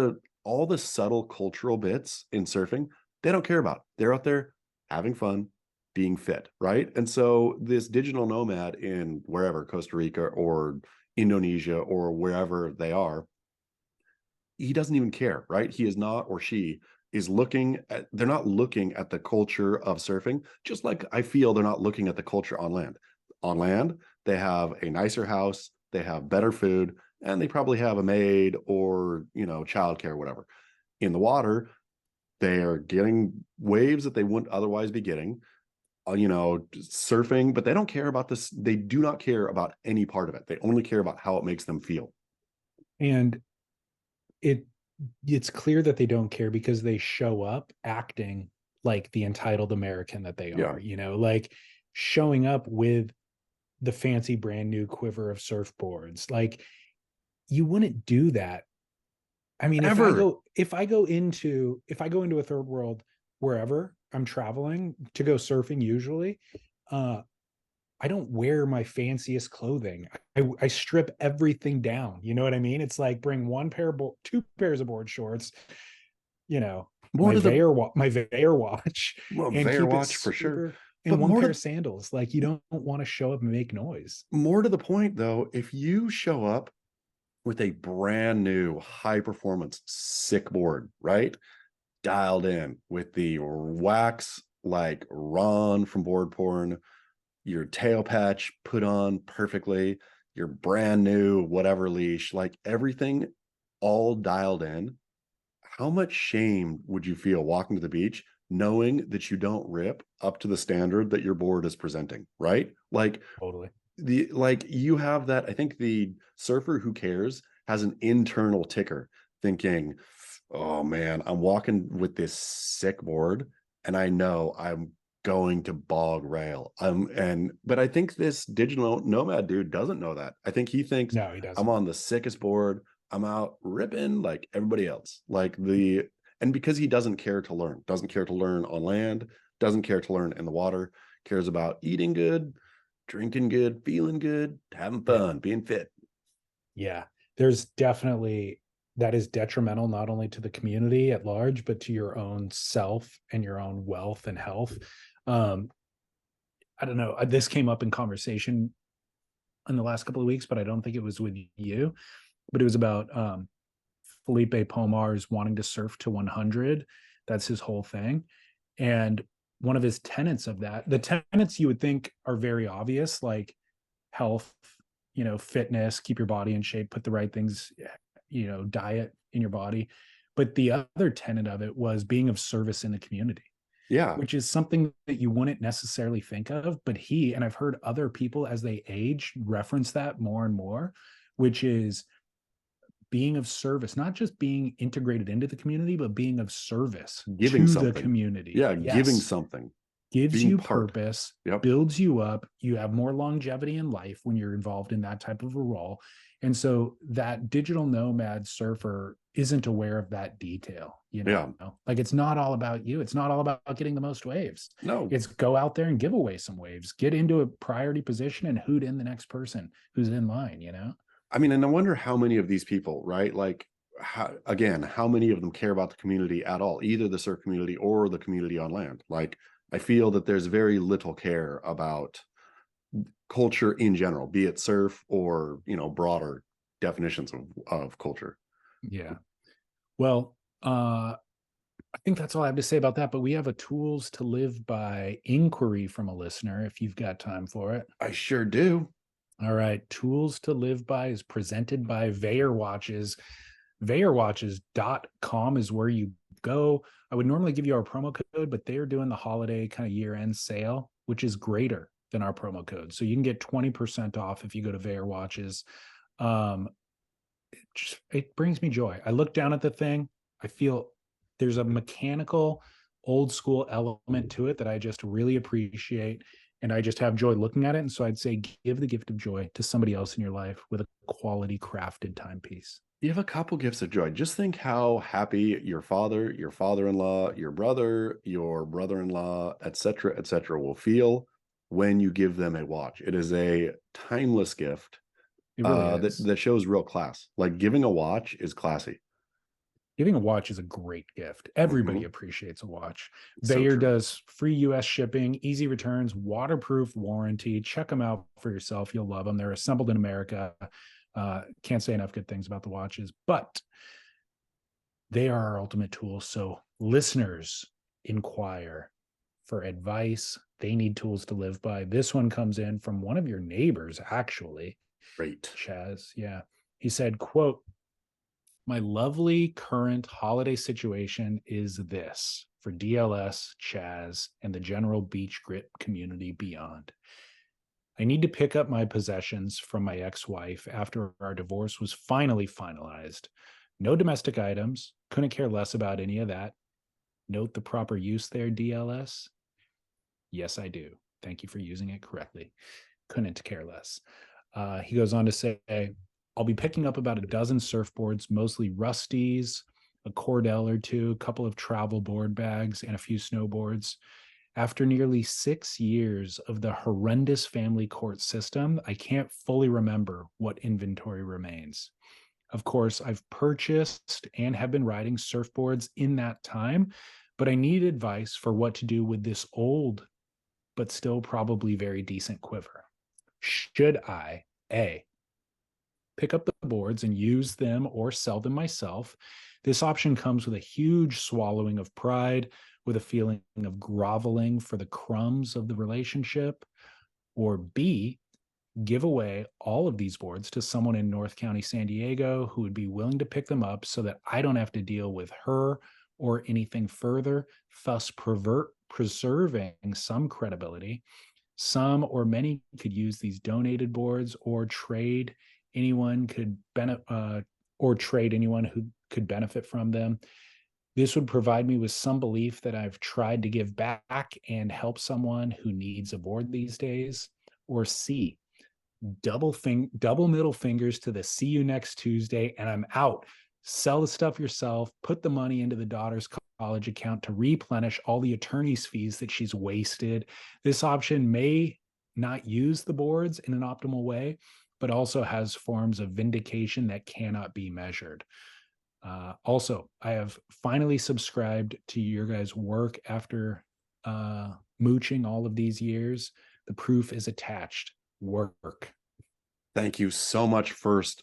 all the subtle cultural bits in surfing. They don't care about. They're out there having fun, being fit, right? And so this digital nomad in wherever, Costa Rica or Indonesia or wherever they are, he doesn't even care, right? He is not, or she is they're not looking at the culture of surfing, just like I feel they're not looking at the culture on land. On land, they have a nicer house, they have better food, and they probably have a maid or, childcare or whatever. In the water, they are getting waves that they wouldn't otherwise be getting, surfing, but they don't care about this. They do not care about any part of it. They only care about how it makes them feel. And it's clear that they don't care because they show up acting like the entitled American that they Yeah. are, like showing up with the fancy brand new quiver of surfboards. Like, you wouldn't do that. I mean, Ever. if I go into a third world, wherever I'm traveling to go surfing, usually, I don't wear my fanciest clothing. I strip everything down. You know what I mean? It's like, bring two pairs of board shorts, More to the my Veyer watch, and Veyer keep it watch for sure. super, and But one pair of sandals. Like, you don't want to show up and make noise. more to the point though, if you show up with a brand new high performance sick board, right? Dialed in with the wax like Ron from Board Porn, your tail patch put on perfectly, your brand new whatever leash, like everything all dialed in. How much shame would you feel walking to the beach knowing that you don't rip up to the standard that your board is presenting, right? Like, Totally. you have that. I think the surfer who cares has an internal ticker thinking, oh man, I'm walking with this sick board and I know I'm going to bog rail. But I think this digital nomad dude doesn't know that. I think he thinks, No, he I'm doesn't. on the sickest board, I'm out ripping like everybody else. And because he doesn't care to learn, doesn't care to learn on land, doesn't care to learn in the water, cares about eating good, drinking good, feeling good, having fun, being fit. Yeah, there's definitely, that is detrimental not only to the community at large, but to your own self and your own wealth and health. Um, I don't know. This came up in conversation in the last couple of weeks, but I don't think it was with you. But it was about Felipe Pomar's wanting to surf to 100. That's his whole thing. And one of his tenets of that, the tenets you would think are very obvious, like health, fitness, keep your body in shape, put the right things, diet in your body. But the other tenet of it was being of service in the community, Yeah. which is something that you wouldn't necessarily think of. But and I've heard other people as they age reference that more and more, which is being of service, not just being integrated into the community, but being of service Giving to the something. community. Yeah. Giving Yes. something. Gives Being you part. purpose, Yep. builds you up. You have more longevity in life when you're involved in that type of a role. And so that digital nomad surfer isn't aware of that detail, Yeah. like, it's not all about you. It's not all about getting the most waves. No. It's go out there and give away some waves, get into a priority position and hoot in the next person who's in line, I mean, and I wonder how many of these people, right? Like, how many of them care about the community at all, either the surf community or the community on land? Like, I feel that there's very little care about culture in general, be it surf or, broader definitions of culture. Yeah. Well, I think that's all I have to say about that. But we have a tools to live by inquiry from a listener, if you've got time for it. I sure do. All right. Tools to live by is presented by Veyer Watches. VeyerWatches.com is where you go. I would normally give you our promo code, but they're doing the holiday kind of year-end sale, which is greater than our promo code. So you can get 20% off if you go to Veyer Watches. It brings me joy. I look down at the thing. I feel there's a mechanical, old school element to it that I just really appreciate. And I just have joy looking at it. And so I'd say give the gift of joy to somebody else in your life with a quality crafted timepiece. You have a couple gifts of joy. Just think how happy your father, your father-in-law, your brother-in-law, etc., will feel when you give them a watch. It is a timeless gift. It really is. That shows real class. Like, giving a watch is classy. Giving a watch is a great gift. Everybody appreciates a watch. So Veyer true. does free US shipping, easy returns, waterproof warranty. Check them out for yourself. You'll love them. They're assembled in America. Can't say enough good things about the watches, but they are our ultimate tool. So listeners, inquire for advice. They need tools to live by. This one comes in from one of your neighbors, actually. Great. Chaz. Yeah. He said, quote, "My lovely current holiday situation is this for DLS, Chaz, and the general beach grit community beyond. I need to pick up my possessions from my ex-wife after our divorce was finally finalized. No domestic items. Couldn't care less about any of that. Note the proper use there, DLS. Yes, I do. Thank you for using it correctly. Couldn't care less. He goes on to say, I'll be picking up about a dozen surfboards, mostly Rusties, a Cordell or two, a couple of travel board bags, and a few snowboards. After nearly 6 years of the horrendous family court system, I can't fully remember what inventory remains. Of course, I've purchased and have been riding surfboards in that time, but I need advice for what to do with this old, but still probably very decent quiver. Should I, A, pick up the boards and use them or sell them myself? This option comes with a huge swallowing of pride, with a feeling of groveling for the crumbs of the relationship. Or B, give away all of these boards to someone in North County, San Diego, who would be willing to pick them up so that I don't have to deal with her or anything further, thus preserving some credibility. Some or many could use these donated boards or trade anyone who could benefit from them. This would provide me with some belief that I've tried to give back and help someone who needs a board these days. Or C, double middle fingers to the see you next Tuesday and I'm out. Sell the stuff yourself, put the money into the daughter's college account to replenish all the attorney's fees that she's wasted. This option may not use the boards in an optimal way, but also has forms of vindication that cannot be measured. Also, I have finally subscribed to your guys' work after mooching all of these years. The proof is attached. Work. Thank you so much, first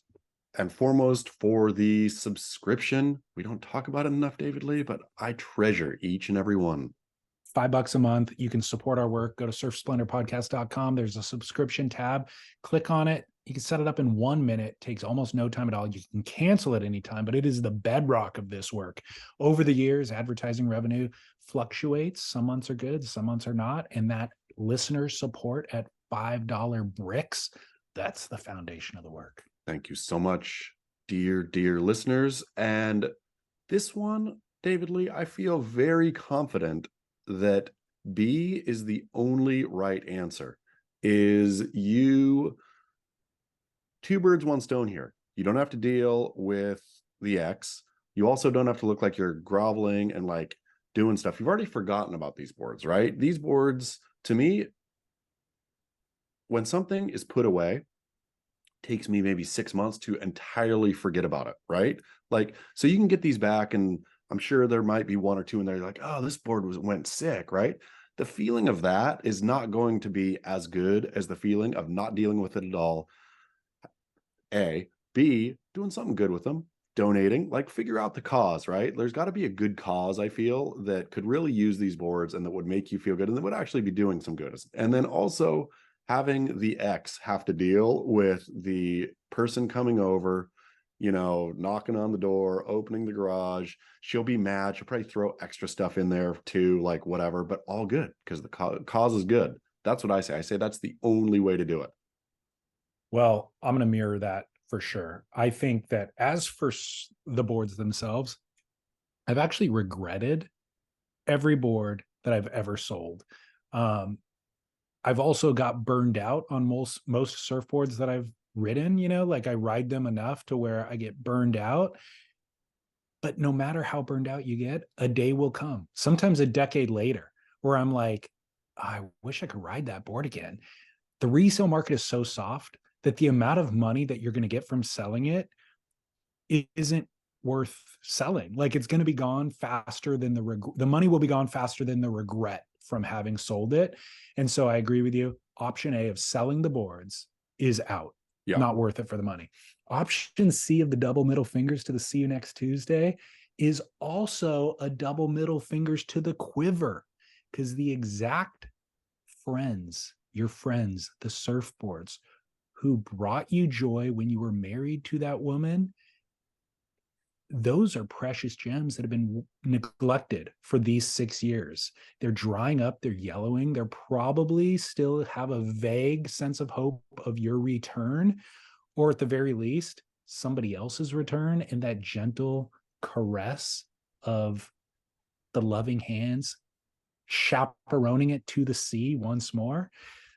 and foremost, for the subscription. We don't talk about it enough, David Lee, but I treasure each and every one. $5 a month. You can support our work. Go to surfsplendorpodcast.com. There's a subscription tab. Click on it. You can set it up in 1 minute. It takes almost no time at all. You can cancel it anytime, but it is the bedrock of this work. Over the years, advertising revenue fluctuates. Some months are good, some months are not. And that listener support at $5 bricks, that's the foundation of the work. Thank you so much, dear listeners. And this one, David Lee, I feel very confident that B is the only right answer. Is you two birds, one stone here. You don't have to deal with the ex. You also don't have to look like you're groveling and like doing stuff. You've already forgotten about these boards, right? These boards, to me, when something is put away, takes me maybe 6 months to entirely forget about it, right? Like, so you can get these back, and I'm sure there might be one or two in there like, oh, this board went sick, right? The feeling of that is not going to be as good as the feeling of not dealing with it at all. A. B, doing something good with them, donating, like figure out the cause, right? There's got to be a good cause, I feel, that could really use these boards and that would make you feel good and that would actually be doing some good. And then also having the ex have to deal with the person coming over, you know, knocking on the door, opening the garage. She'll be mad. She'll probably throw extra stuff in there too, like whatever, but all good because the cause is good. That's what I say. I say that's the only way to do it. Well, I'm going to mirror that for sure. I think that as for the boards themselves, I've actually regretted every board that I've ever sold. I've also got burned out on most surfboards that I've ridden, you know, like I ride them enough to where I get burned out. But no matter how burned out you get, a day will come, sometimes a decade later, where I'm like, I wish I could ride that board again. The resale market is so soft that the amount of money that you're going to get from selling it isn't worth selling. Like it's going to be gone faster than the money will be gone faster than the regret from having sold it. And so I agree with you. Option A of selling the boards is out. Yeah. Not worth it for the money. Option C of the double middle fingers to the see you next Tuesday is also a double middle fingers to the quiver, because the exact friends, your friends, the surfboards who brought you joy when you were married to that woman, those are precious gems that have been neglected for these 6 years. They're drying up, they're yellowing, they're probably still have a vague sense of hope of your return, or at the very least, somebody else's return and that gentle caress of the loving hands chaperoning it to the sea once more.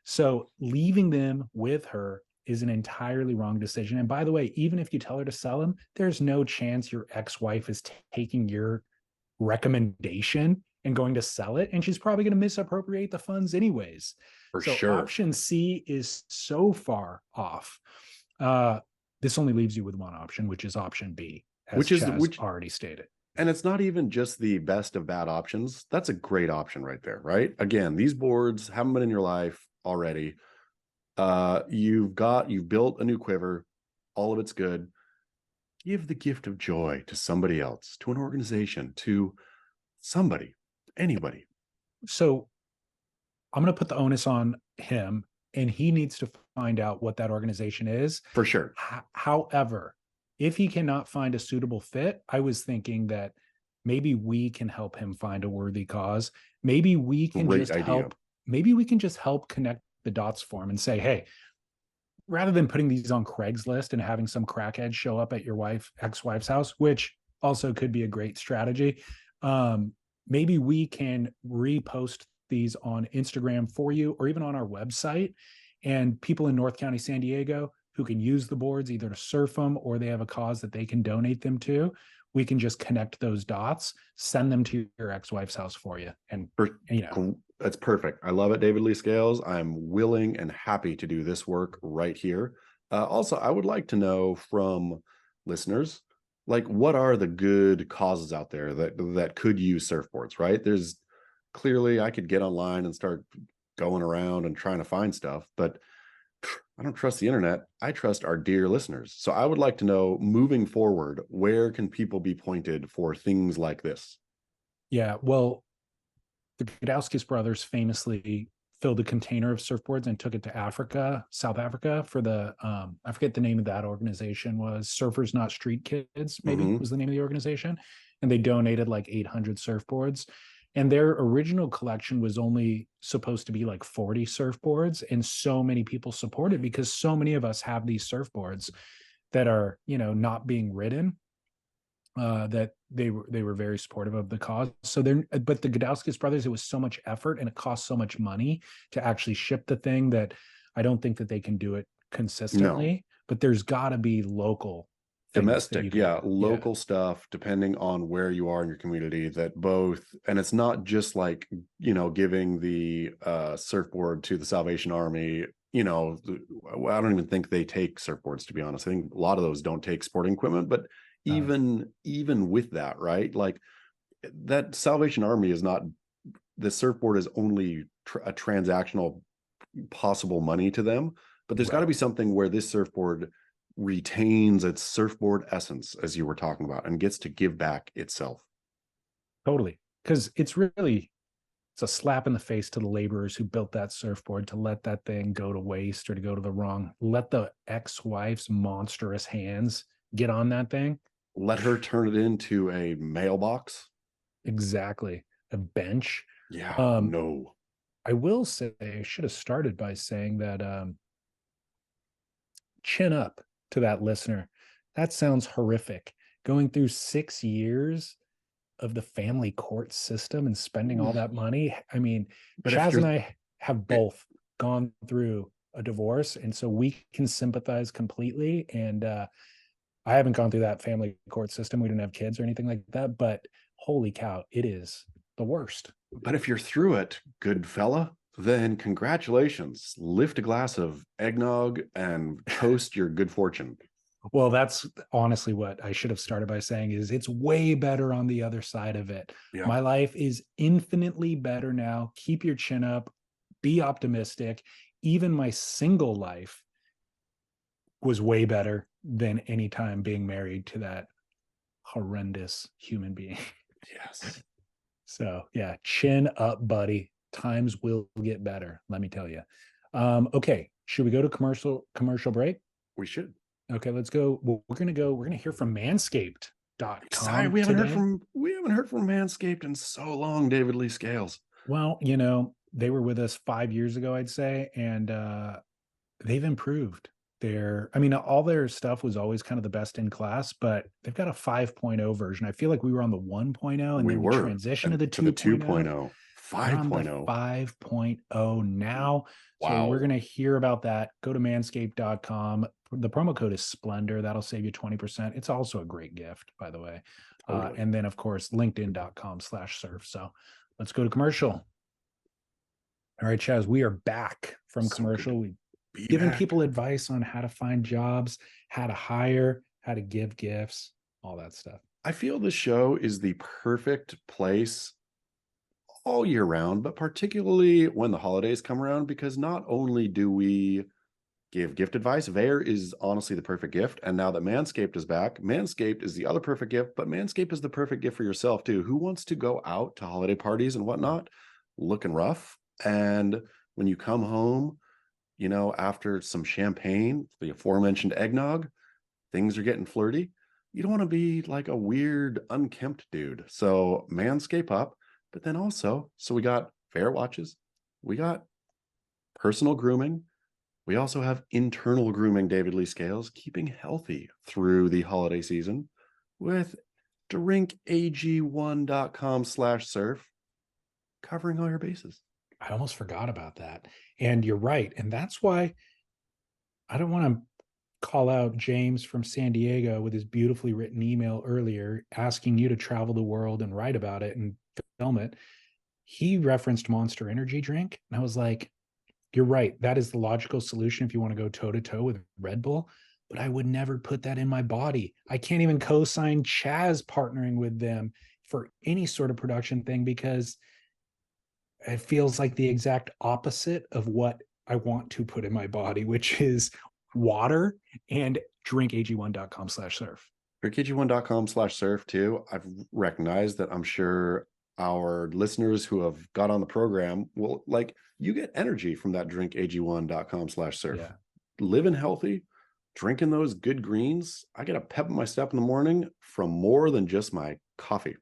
So leaving them with her is an entirely wrong decision. And by the way, even if you tell her to sell them, there's no chance your ex-wife is taking your recommendation and going to sell it. And she's probably going to misappropriate the funds anyways. For so sure. Option C is so far off. This only leaves you with one option, which is option B, which already stated. And it's not even just the best of bad options. That's a great option right there, right? Again, these boards haven't been in your life already. You've built a new quiver. All of it's good. Give the gift of joy to somebody else, to an organization, to somebody, anybody. So I'm going to put the onus on him, and he needs to find out what that organization is. For sure. However, if he cannot find a suitable fit, I was thinking that maybe we can help him find a worthy cause. Maybe we can just help connect the dots for him and say, hey, rather than putting these on Craigslist and having some crackhead show up at your ex-wife's house, which also could be a great strategy, maybe we can repost these on Instagram for you, or even on our website. And people in North County, San Diego, who can use the boards either to surf them or they have a cause that they can donate them to, we can just connect those dots, send them to your ex-wife's house for you. And that's perfect. I love it, David Lee Scales. I'm willing and happy to do this work right here. Also, I would like to know from listeners, like, what are the good causes out there that could use surfboards, right? There's clearly, I could get online and start going around and trying to find stuff, but I don't trust the internet. I trust our dear listeners. So I would like to know, moving forward, where can people be pointed for things like this? Yeah, well, the Gudauskis brothers famously filled a container of surfboards and took it to Africa, South Africa, for the, I forget the name of that organization, was Surfers Not Street Kids, maybe was the name of the organization. And they donated like 800 surfboards. And their original collection was only supposed to be like 40 surfboards. And so many people supported because so many of us have these surfboards that are, not being ridden, that they were very supportive of the cause. So but the Gudauskis brothers, it was so much effort and it cost so much money to actually ship the thing that I don't think that they can do it consistently. No. But there's got to be local. Domestic, local stuff, depending on where you are in your community, that both, and it's not just like, giving the surfboard to the Salvation Army. I don't even think they take surfboards, to be honest. I think a lot of those don't take sporting equipment, but even with that, right? Like, that Salvation Army is not, the surfboard is only a transactional possible money to them, but there's got to be something where this surfboard retains its surfboard essence, as you were talking about, and gets to give back itself. Totally. Because it's a slap in the face to the laborers who built that surfboard, to let that thing go to waste or to go to the wrong, let the ex-wife's monstrous hands get on that thing. Let her turn it into a mailbox. Exactly. A bench. Yeah. No. I will say, I should have started by saying that chin up to that listener. That sounds horrific. Going through 6 years of the family court system and spending all that money. I mean, but Chaz and I have both gone through a divorce, and so we can sympathize completely. And I haven't gone through that family court system. We didn't have kids or anything like that, but holy cow, it is the worst. But if you're through it, good fella, then congratulations. Lift a glass of eggnog and toast your good fortune. Well, that's honestly what I should have started by saying, is it's way better on the other side of it. Yeah. My life is infinitely better now. Keep your chin up. Be optimistic. Even my single life was way better than any time being married to that horrendous human being. Yes. So yeah, chin up, buddy. Times will get better, let me tell you. Okay, should we go to commercial break? We should. Okay, let's go. Well, we're gonna hear from Manscaped.com. Sorry, we haven't heard from Manscaped in so long, David Lee Scales. Well, they were with us 5 years ago, I'd say, and they've improved. I mean, all their stuff was always kind of the best in class, but they've got a 5.0 version. I feel like we were on the 1.0 and We then we were transitioned to the to the 2.0. 2.0, We're on the 5.0. 5.0 now. So Wow. we're going to hear about that. Go to manscaped.com. The promo code is Splendor. That'll save you 20%. It's also a great gift, by the way. Totally. And then, of course, linkedin.com/surf. So let's go to commercial. All right, Chaz, we are back from So good commercial. to We've be given back. people advice on how to find jobs, how to hire, how to give gifts, all that stuff. I feel the show is the perfect place all year round, but particularly when the holidays come around, because not only do we give gift advice, Vaer is honestly the perfect gift. And now that Manscaped is back, Manscaped is the other perfect gift, but Manscaped is the perfect gift for yourself too. Who wants to go out to holiday parties and whatnot looking rough? And when you come home, you know, after some champagne, the aforementioned eggnog, things are getting flirty. You don't want to be like a weird, unkempt dude. So Manscape up. But then also, so we got fair watches, we got personal grooming. We also have internal grooming, David Lee Scales, keeping healthy through the holiday season with drinkag1.com/surf, covering all your bases. I almost forgot about that. And you're right. And that's why I don't want to call out James from San Diego with his beautifully written email earlier asking you to travel the world and write about it and film it. He referenced Monster Energy drink. And I was like, you're right. That is the logical solution if you want to go toe to toe with Red Bull. But I would never put that in my body. I can't even co-sign Chaz partnering with them for any sort of production thing because it feels like the exact opposite of what I want to put in my body, which is water and drinkag1.com/surf. drinkag1.com/surf too. I've recognized that I'm sure our listeners who have got on the program will like, you get energy from that drinkag1.com/surf. Yeah. Living healthy, drinking those good greens. I get a pep in my step in the morning from more than just my coffee.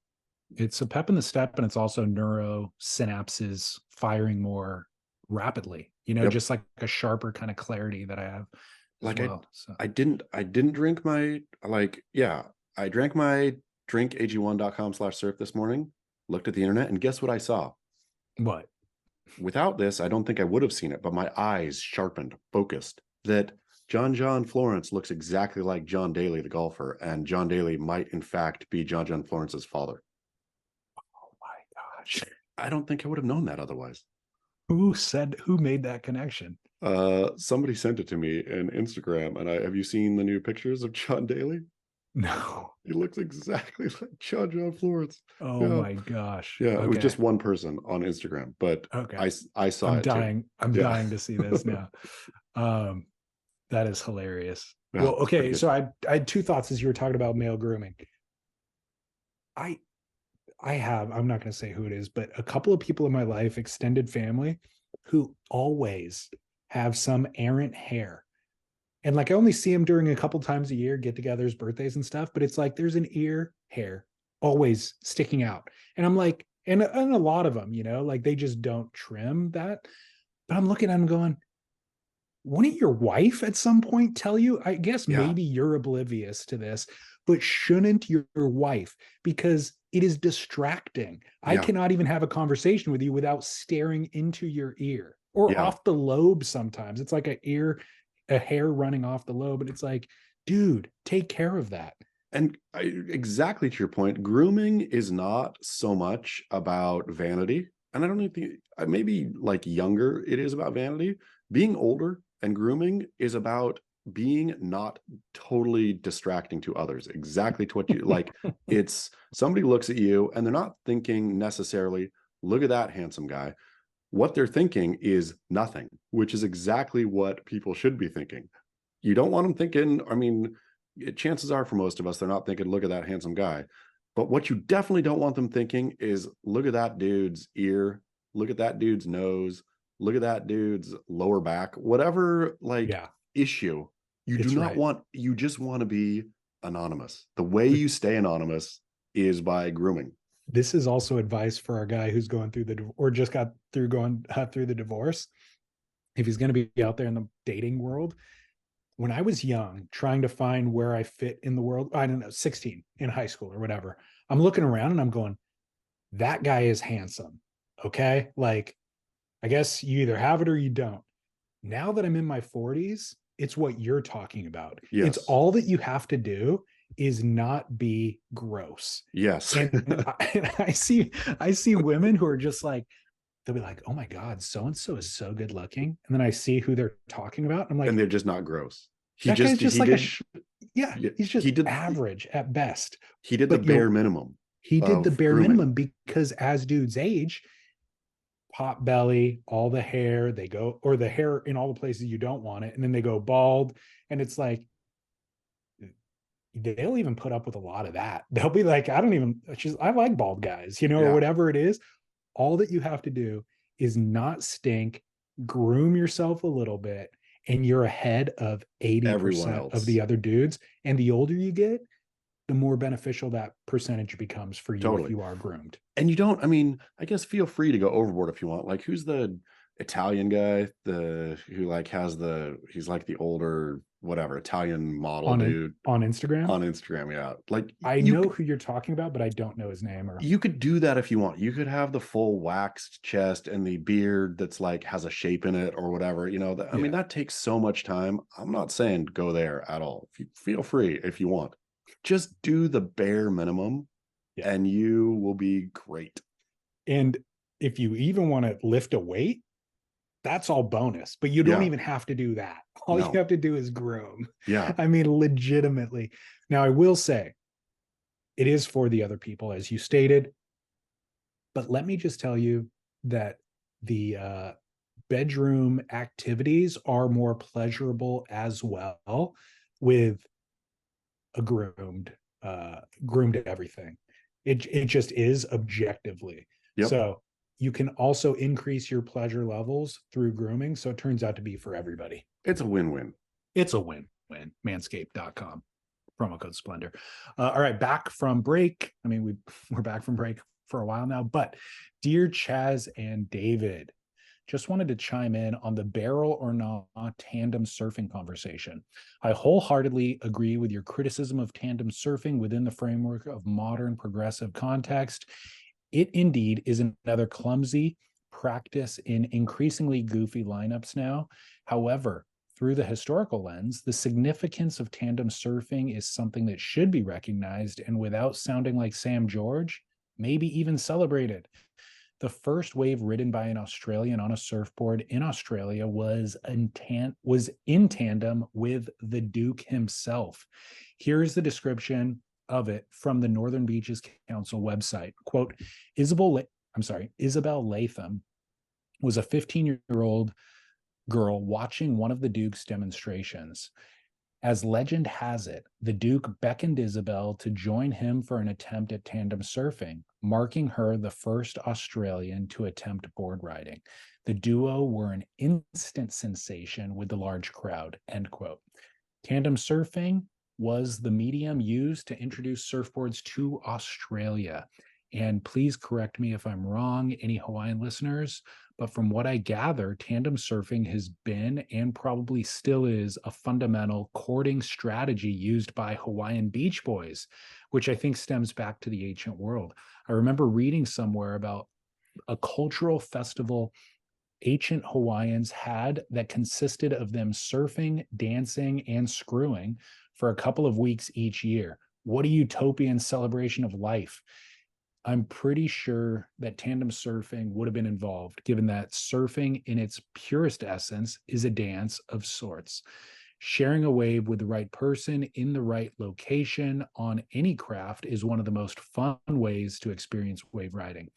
It's a pep in the step, and it's also neuro synapses firing more rapidly, Yep. just like a sharper kind of clarity that I have as Like well. So I didn't drink my, I drank my drinkag1.com/surf this morning, looked at the internet, and guess what I saw? what? Without this, I don't think I would have seen it, but my eyes sharpened, focused, that John John Florence looks exactly like John Daly, the golfer, and John Daly might in fact be John John Florence's father. Oh my gosh. I don't think I would have known that otherwise. Who made that connection? Somebody sent it to me in Instagram, and have you seen the new pictures of John Daly? No. He looks exactly like John John Florence. Oh Yeah. my gosh. Yeah, Okay. it was just one person on Instagram, but Okay. I saw it too. I'm Yeah. dying to see this now. That is hilarious. Yeah, Well, it's pretty okay. good. So I had two thoughts as you were talking about male grooming. I'm not going to say who it is, but a couple of people in my life, extended family, who always have some errant hair. And like I only see them during a couple times a year, get togethers, birthdays and stuff, but it's like there's an ear hair always sticking out. And I'm like, and a lot of them, like they just don't trim that. But I'm looking at them going, wouldn't your wife at some point tell you? I guess Yeah. maybe you're oblivious to this, but shouldn't your wife? Because it is distracting. I Yeah. cannot even have a conversation with you without staring into your ear or Yeah. off the lobe sometimes. It's like a hair running off the lobe, and it's like, dude, take care of that. And exactly to your point, grooming is not so much about vanity. And I don't even think, maybe like younger, it is about vanity. Being older and grooming is about being not totally distracting to others. Exactly to what you like. It's somebody looks at you and they're not thinking necessarily, look at that handsome guy. What they're thinking is nothing, which is exactly what people should be thinking. You don't want them thinking, I mean, chances are for most of us, they're not thinking, look at that handsome guy. But what you definitely don't want them thinking is, look at that dude's ear, look at that dude's nose, look at that dude's lower back, whatever issue. You do not want, you just want to be anonymous. The way you stay anonymous is by grooming. This is also advice for our guy who's going through or just got through going through the divorce. If he's going to be out there in the dating world, when I was young, trying to find where I fit in the world, I don't know, 16 in high school or whatever, I'm looking around and I'm going, that guy is handsome. Okay. Like, I guess you either have it or you don't. Now that I'm in my 40s, it's what you're talking about. It's Yes. all that you have to do is not be gross. Yes. And I see women who are just like, they'll be like, oh my God, so and so is so good looking. And then I see who they're talking about. I'm And like, they're just not gross. that guy's just He like did yeah, yeah, he's just average at best. he did the But bare minimum he did the of bare grooming. minimum because as dudes age, pot belly, all the hair, they go, or the hair in all the places you don't want it, and then they go bald. And it's like, they'll even put up with a lot of that. They'll be like, I like bald guys, or Yeah. whatever it is. All that you have to do is not stink, groom yourself a little bit, and you're ahead of Everyone 80% of the else. other dudes. And the older you get, the more beneficial that percentage becomes for you if Totally. you are groomed. And you don't, I mean, I guess feel free to go overboard if you want. Like, who's the Italian guy, the who like has he's like the older, whatever, Italian model dude On Instagram. on Instagram. Yeah. Like I know who you're talking about, but I don't know his name. Or you could do that if you want. You could have the full waxed chest and the beard that's like has a shape in it or whatever. I mean, yeah, that takes so much time. I'm not saying go there at all. Feel free if you want. Just do the bare minimum yeah. and you will be great. And if you even want to lift a weight, that's all bonus, but you don't Yeah. even have to do that. All you No. have to do is groom. Yeah. I mean, legitimately. Now, I will say it is for the other people, as you stated, but let me just tell you that the bedroom activities are more pleasurable as well with a groomed everything. It just is objectively. Yep. So you can also increase your pleasure levels through grooming. So it turns out to be for everybody. It's a win-win. It's a win-win. Manscaped.com. Promo code Splendor. All right, back from break. I mean, we're back from break for a while now, but dear Chaz and David, just wanted to chime in on the barrel or not tandem surfing conversation. I wholeheartedly agree with your criticism of tandem surfing within the framework of modern progressive context. It indeed is another clumsy practice in increasingly goofy lineups now. However, through the historical lens, the significance of tandem surfing is something that should be recognized and, without sounding like Sam George, maybe even celebrated. The first wave ridden by an Australian on a surfboard in Australia was in tandem with the Duke himself. Here is the description of it from the Northern Beaches Council website. Quote, Isabel Latham was a 15-year-old girl watching one of the Duke's demonstrations. As legend has it, the Duke beckoned Isabel to join him for an attempt at tandem surfing, marking her the first Australian to attempt board riding. The duo were an instant sensation with the large crowd, end quote. Tandem surfing was the medium used to introduce surfboards to Australia. And please correct me if I'm wrong, any Hawaiian listeners, but from what I gather, tandem surfing has been and probably still is a fundamental courting strategy used by Hawaiian beach boys, which I think stems back to the ancient world. I remember reading somewhere about a cultural festival ancient Hawaiians had that consisted of them surfing, dancing, and screwing for a couple of weeks each year. What a utopian celebration of life. I'm pretty sure that tandem surfing would have been involved, given that surfing in its purest essence is a dance of sorts. Sharing a wave with the right person in the right location on any craft is one of the most fun ways to experience wave riding.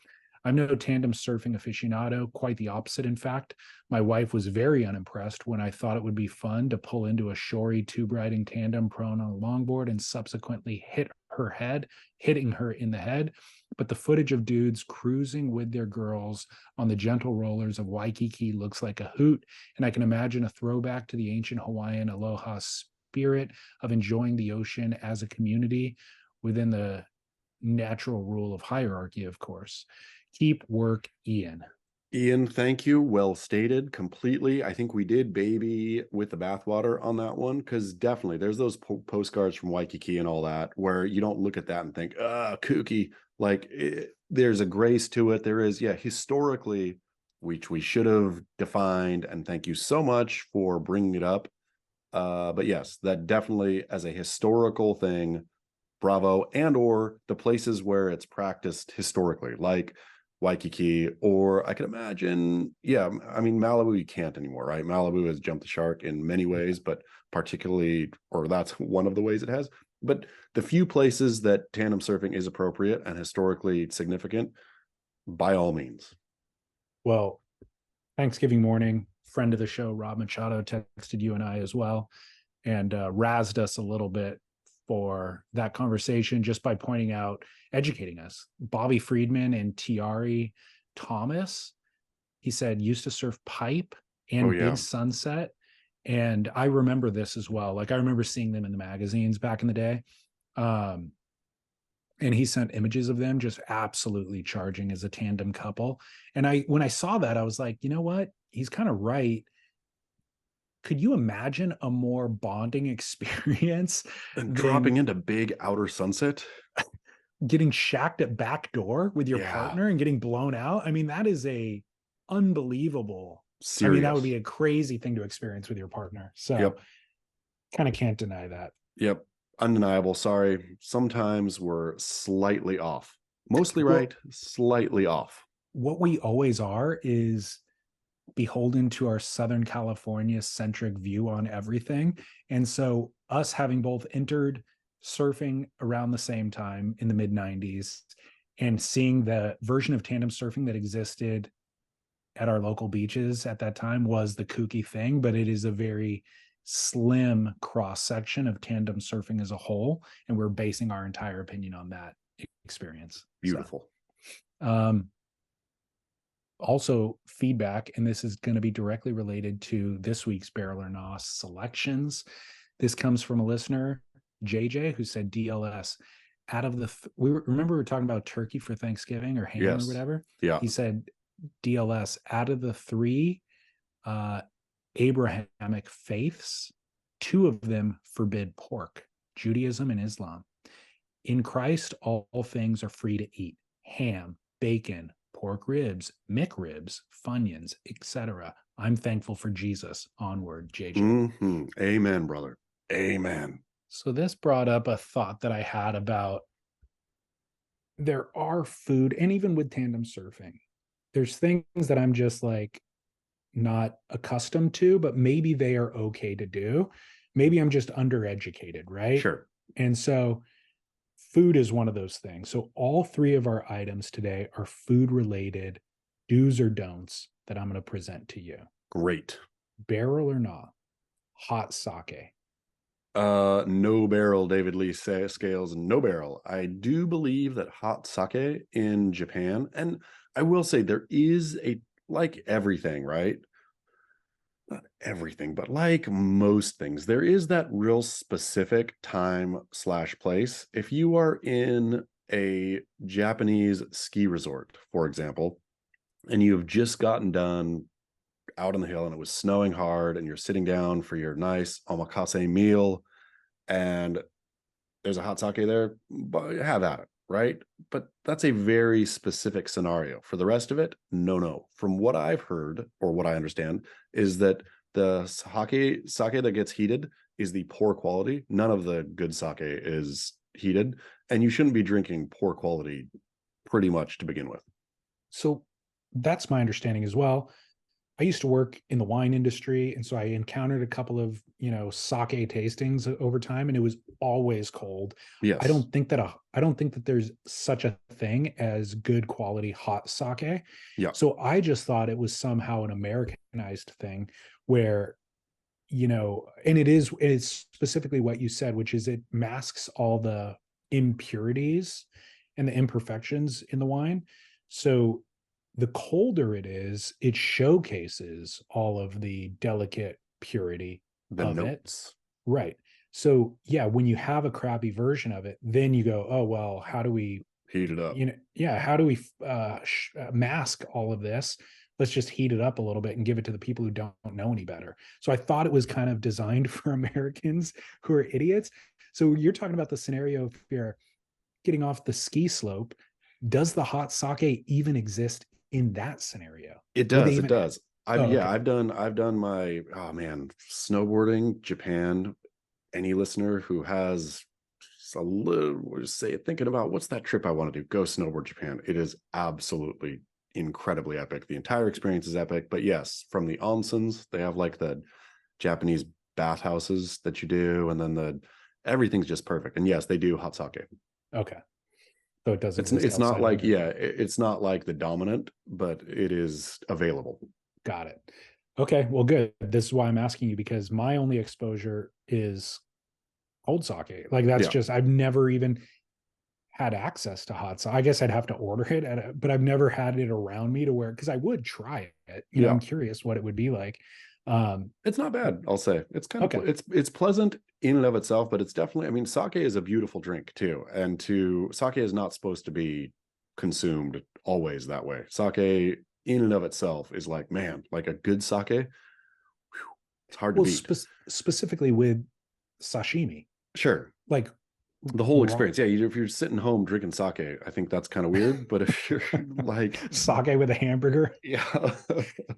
I'm no tandem surfing aficionado, quite the opposite, in fact. My wife was very unimpressed when I thought it would be fun to pull into a shory tube riding tandem prone on a longboard and subsequently hitting her in the head. But the footage of dudes cruising with their girls on the gentle rollers of Waikiki looks like a hoot, and I can imagine a throwback to the ancient Hawaiian aloha spirit of enjoying the ocean as a community within the natural rule of hierarchy, of course. Keep work, Ian. Ian, thank you. Well stated completely. I think we did baby with the bathwater on that one, because definitely there's those postcards from Waikiki and all that where you don't look at that and think, kooky. Like there's a grace to it. There is, yeah, historically, which we should have defined. And thank you so much for bringing it up. But yes, that definitely as a historical thing, bravo, and or the places where it's practiced historically, like Waikiki, or I can imagine, yeah, I mean, Malibu, you can't anymore, right? Malibu has jumped the shark in many ways, but particularly, or that's one of the ways it has. But the few places that tandem surfing is appropriate and historically significant, by all means. Well, Thanksgiving morning, friend of the show, Rob Machado, texted you and I as well, and razzed us a little bit for that conversation just by pointing out, educating us. Bobby Friedman and Tiari Thomas, he said, used to surf pipe Oh, and yeah. Big Sunset. And I remember this as well. Like I remember seeing them in the magazines back in the day. Um, and he sent images of them just absolutely charging as a tandem couple. And when I saw that, I was like, you know what? He's kind of right. Could you imagine a more bonding experience And than dropping into big outer sunset. getting shacked at backdoor with your Yeah, partner and getting blown out? I mean, that is a unbelievable. I mean, that would serious. be a crazy thing to experience with your partner. So Yep. kind of can't deny that. Yep. Undeniable. Sorry. Sometimes we're slightly off. Mostly Well, right, slightly off. what we always are is beholden to our Southern California centric view on everything. And so, us having both entered surfing around the same time in the mid 90s and seeing the version of tandem surfing that existed at our local beaches at that time was the kooky thing, but it is a very slim cross section of tandem surfing as a whole. And we're basing our entire opinion on that experience. Beautiful. So, also feedback, and this is going to be directly related to this week's Barrel or Nos selections. This comes from a listener, JJ, who said DLS. Out of the, remember we were talking about turkey for Thanksgiving or ham Yes. or whatever. Yeah. He said DLS. Out of the three Abrahamic faiths, two of them forbid pork: Judaism and Islam. In Christ, all things are free to eat: ham, bacon, pork ribs, McRibs, Funyuns, etc. I'm thankful for Jesus. Onward, JJ. Mm-hmm. Amen, brother. Amen. So this brought up a thought that I had about there are food, and even with tandem surfing, there's things that I'm just like not accustomed to, but maybe they are okay to do. Maybe I'm just undereducated, right? Sure. And so food is one of those things. So all three of our items today are food related do's or don'ts that I'm going to present to you. Great. Barrel or not, hot sake. No barrel, David Lee scales, no barrel. I do believe that hot sake in Japan, and I will say there is a, like everything, right? Not everything, but like most things, there is that real specific time / place. If you are in a Japanese ski resort, for example, and you have just gotten done out on the hill and it was snowing hard and you're sitting down for your nice omakase meal and there's a hot sake there, but have at it, right? But that's a very specific scenario. For the rest of it, no. From what I've heard or what I understand is that the sake that gets heated is the poor quality. None of the good sake is heated, and you shouldn't be drinking poor quality pretty much to begin with. So that's my understanding as well. I used to work in the wine industry, and so I encountered a couple of, sake tastings over time, and it was always cold. Yes. I don't think that there's such a thing as good quality hot sake. Yeah. So I just thought it was somehow an Americanized thing where, and it's specifically what you said, which is it masks all the impurities and the imperfections in the wine. So the colder it is, it showcases all of the delicate purity The of notes. it. Right. So yeah, when you have a crappy version of it, then you go, oh, well, how do we Heat it up. how do we mask all of this let's just heat it up a little bit and give it to the people who don't know any better. So I thought it was kind of designed for Americans who are idiots. So you're talking about the scenario if you're getting off the ski slope. Does the hot sake even exist in that scenario? It Would they does. It even? does. Oh, okay. I've done my, oh man, snowboarding, Japan. Any listener who has a little, just say, thinking about what's that trip I want to do, go snowboard Japan. It is absolutely incredibly epic. The entire experience is epic. But yes, from the onsens, they have like the Japanese bathhouses that you do, and then everything's just perfect. And yes, they do hot sake. Okay. So it does exist. It's not like, America. it's not like the dominant, but it is available. Got it. Okay, well, good. This is why I'm asking you, because my only exposure is cold sake. Like that's just, I've never even had access to hot sake. I guess I'd have to order it, but I've never had it around me to where, because I would try it. You know, I'm curious what it would be like. It's not bad, I'll say. It's kind of, okay. It's pleasant in and of itself, but it's definitely, I mean, sake is a beautiful drink too. And sake is not supposed to be consumed always that way. Sake in and of itself is like, man, like a good sake, whew, it's hard to beat. Specifically with sashimi. Sure. Like the whole experience. Yeah. If you're sitting home drinking sake, I think that's kind of weird. But if you're like sake with a hamburger. Yeah.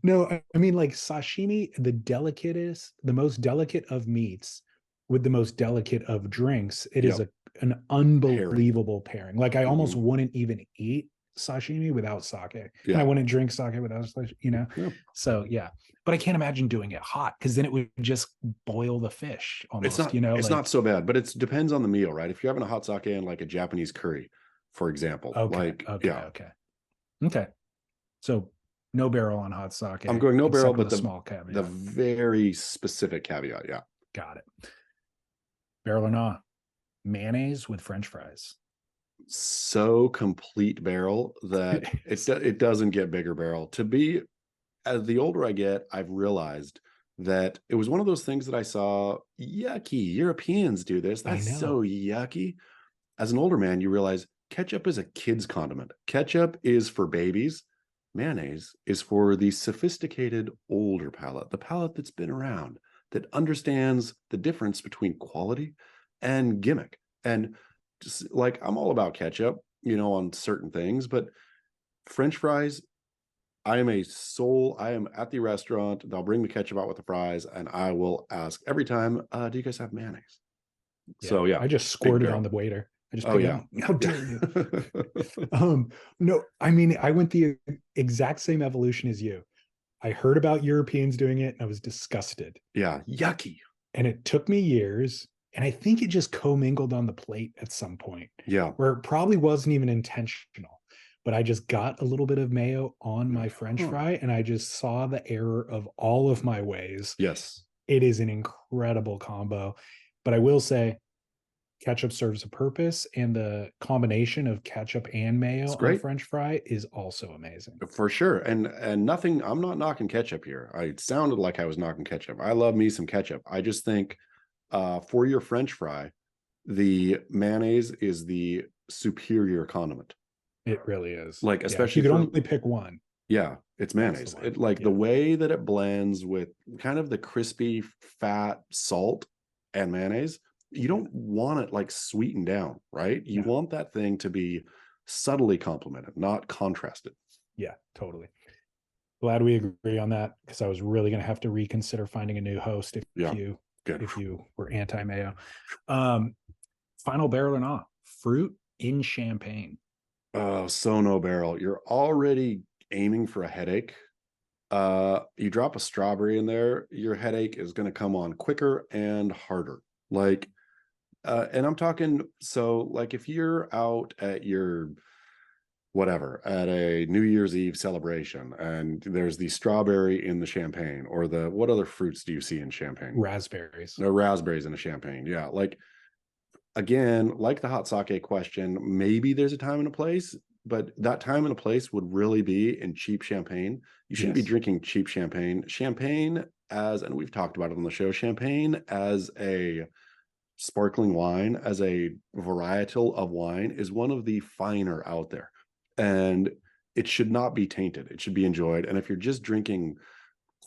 No, I mean like sashimi, the most delicate of meats with the most delicate of drinks. It is an unbelievable pairing. Like I almost wouldn't even eat sashimi without sake. And I wouldn't drink sake without, you know? So yeah. But I can't imagine doing it hot, because then it would just boil the fish almost, it's not, it's not so bad, but it depends on the meal, right? If you're having a hot sake and like a Japanese curry, for example. Okay. So no barrel on hot sake. I'm going no barrel, but the small caveat. The very specific caveat. Yeah. Got it. Barrel or not, mayonnaise with French fries. So complete barrel that it doesn't get bigger barrel. To be, as the older I get, I've realized that it was one of those things that I saw, yucky, Europeans do this. That's so yucky. As an older man, you realize ketchup is a kid's condiment. Ketchup is for babies. Mayonnaise is for the sophisticated older palate, the palate that's been around, that understands the difference between quality and gimmick. And just like, I'm all about ketchup, you know, on certain things, but French fries, I am at the restaurant, they'll bring the ketchup out with the fries, and I will ask every time, do you guys have mayonnaise? So yeah, I just squirted on the waiter. I just how dare you? No, I mean, I went the exact same evolution as you. I heard about Europeans doing it and I was disgusted. Yeah, yucky. And it took me years, and I think it just commingled on the plate at some point. Yeah, where it probably wasn't even intentional, but I just got a little bit of mayo on my French fry, and I just saw the error of all of my ways. Yes, it is an incredible combo. But I will say, ketchup serves a purpose, and the combination of ketchup and mayo on French fry is also amazing. For sure. And nothing, I'm not knocking ketchup here. It sounded like I was knocking ketchup. I love me some ketchup. I just think for your French fry, the mayonnaise is the superior condiment. It really is. Like, especially if you could only pick one. Yeah, it's mayonnaise. It the way that it blends with kind of the crispy fat salt and mayonnaise. You don't want it like sweetened down, right? You want that thing to be subtly complemented, not contrasted. Yeah, totally. Glad we agree on that, because I was really going to have to reconsider finding a new host if you were anti-mayo. Final barrel or not, fruit in champagne. Oh, so no barrel. You're already aiming for a headache. You drop a strawberry in there, your headache is going to come on quicker and harder. Like, and I'm talking, so like if you're out at your whatever, at a New Year's Eve celebration, and there's the strawberry in the champagne, or what other fruits do you see in champagne? Raspberries. No, raspberries in a champagne. Yeah. Like, again, like the hot sake question, maybe there's a time and a place, but that time and a place would really be in cheap champagne. You shouldn't be drinking cheap champagne. Champagne and we've talked about it on the show, champagne as a sparkling wine, as a varietal of wine, is one of the finer out there. And it should not be tainted. It should be enjoyed. And if you're just drinking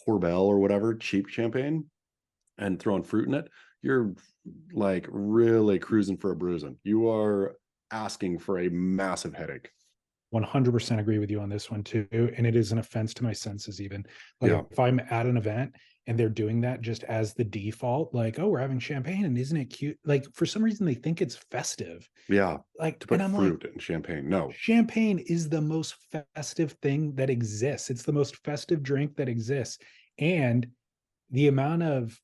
Corbel or whatever, cheap champagne, and throwing fruit in it, you're like really cruising for a bruising. You are asking for a massive headache. 100% agree with you on this one too. And it is an offense to my senses, even. Like Yeah, if I'm at an event and they're doing that just as the default, like, oh, we're having champagne and isn't it cute? Like for some reason they think it's festive. yeah. Like, To and put I'm like, fruit in champagne. No. champagne is the most festive thing that exists. It's the most festive drink that exists. And the amount of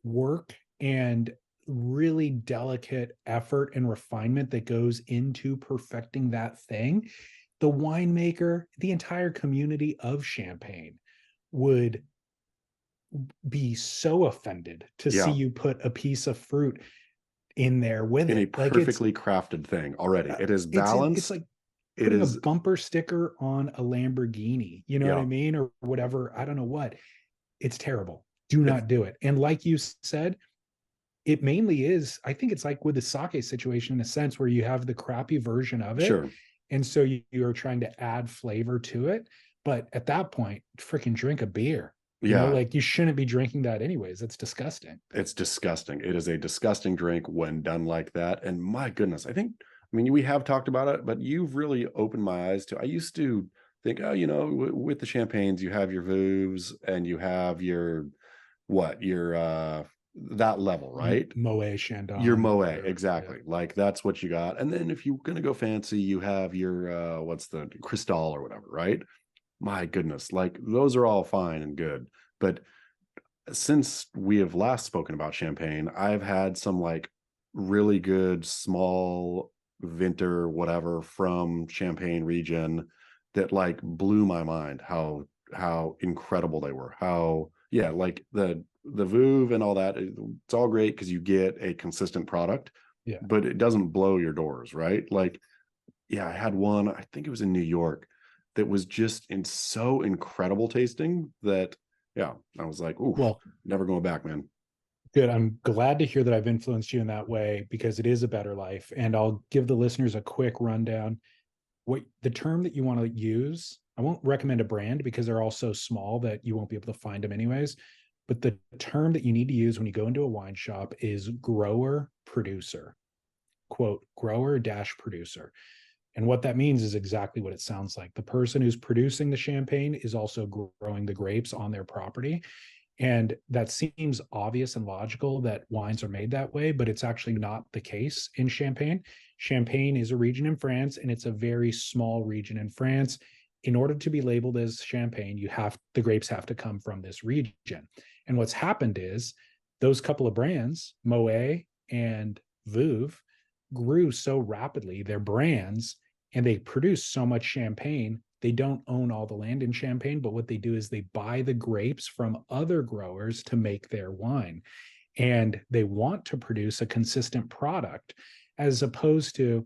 work and really delicate effort and refinement that goes into perfecting that thing, the winemaker, the entire community of champagne would be so offended to see Yeah. you put a piece of fruit in there with In a it. Like perfectly crafted thing already. It is it's balanced. like It putting a is, bumper sticker on a Lamborghini, you know what I yeah. mean? Or whatever. I don't know what. It's terrible. Do It's not do it. And like you said, it mainly is, I think it's like with the sake situation in a sense where you have the crappy version of it. sure. And so you are trying to add flavor to it. But at that point, freaking drink a beer. Yeah. Like you shouldn't be drinking that anyways. It's disgusting. It's disgusting. It is a disgusting drink when done like that. And my goodness, I mean, we have talked about it, but you've really opened my eyes to, I used to think, oh, with the champagnes, you have your Veuves and you have your that level, right? Moet Your Chandon or Moet, whatever. Yeah. exactly. Like that's what you got. And then if you're going to go fancy, you have your, what's the Cristal or whatever, right? My goodness, like those are all fine and good. But since we have last spoken about champagne, I've had some like really good small Vintner whatever from Champagne region that like blew my mind how incredible they were. How yeah, like the Vouv and all that, it's all great because you get a consistent product, Yeah. but it doesn't blow your doors, right? Like yeah, I had one, I think it was in New York, that was just so incredible tasting that yeah, I was like, oof, Well, never going back, man. good. I'm glad to hear that I've influenced you in that way because it is a better life. And I'll give the listeners a quick rundown. What the term that you want to use, I won't recommend a brand because they're all so small that you won't be able to find them anyways. But the term that you need to use when you go into a wine shop is grower producer, quote, grower dash producer. And what that means is exactly what it sounds like. The person who's producing the champagne is also growing the grapes on their property. And that seems obvious and logical that wines are made that way, but it's actually not the case in Champagne. Champagne is a region in France, and it's a very small region in France. In order to be labeled as Champagne, the grapes have to come from this region. And what's happened is those couple of brands, Moet and Veuve, grew so rapidly, their brands, and they produce so much champagne. They don't own all the land in Champagne, but what they do is they buy the grapes from other growers to make their wine. And they want to produce a consistent product as opposed to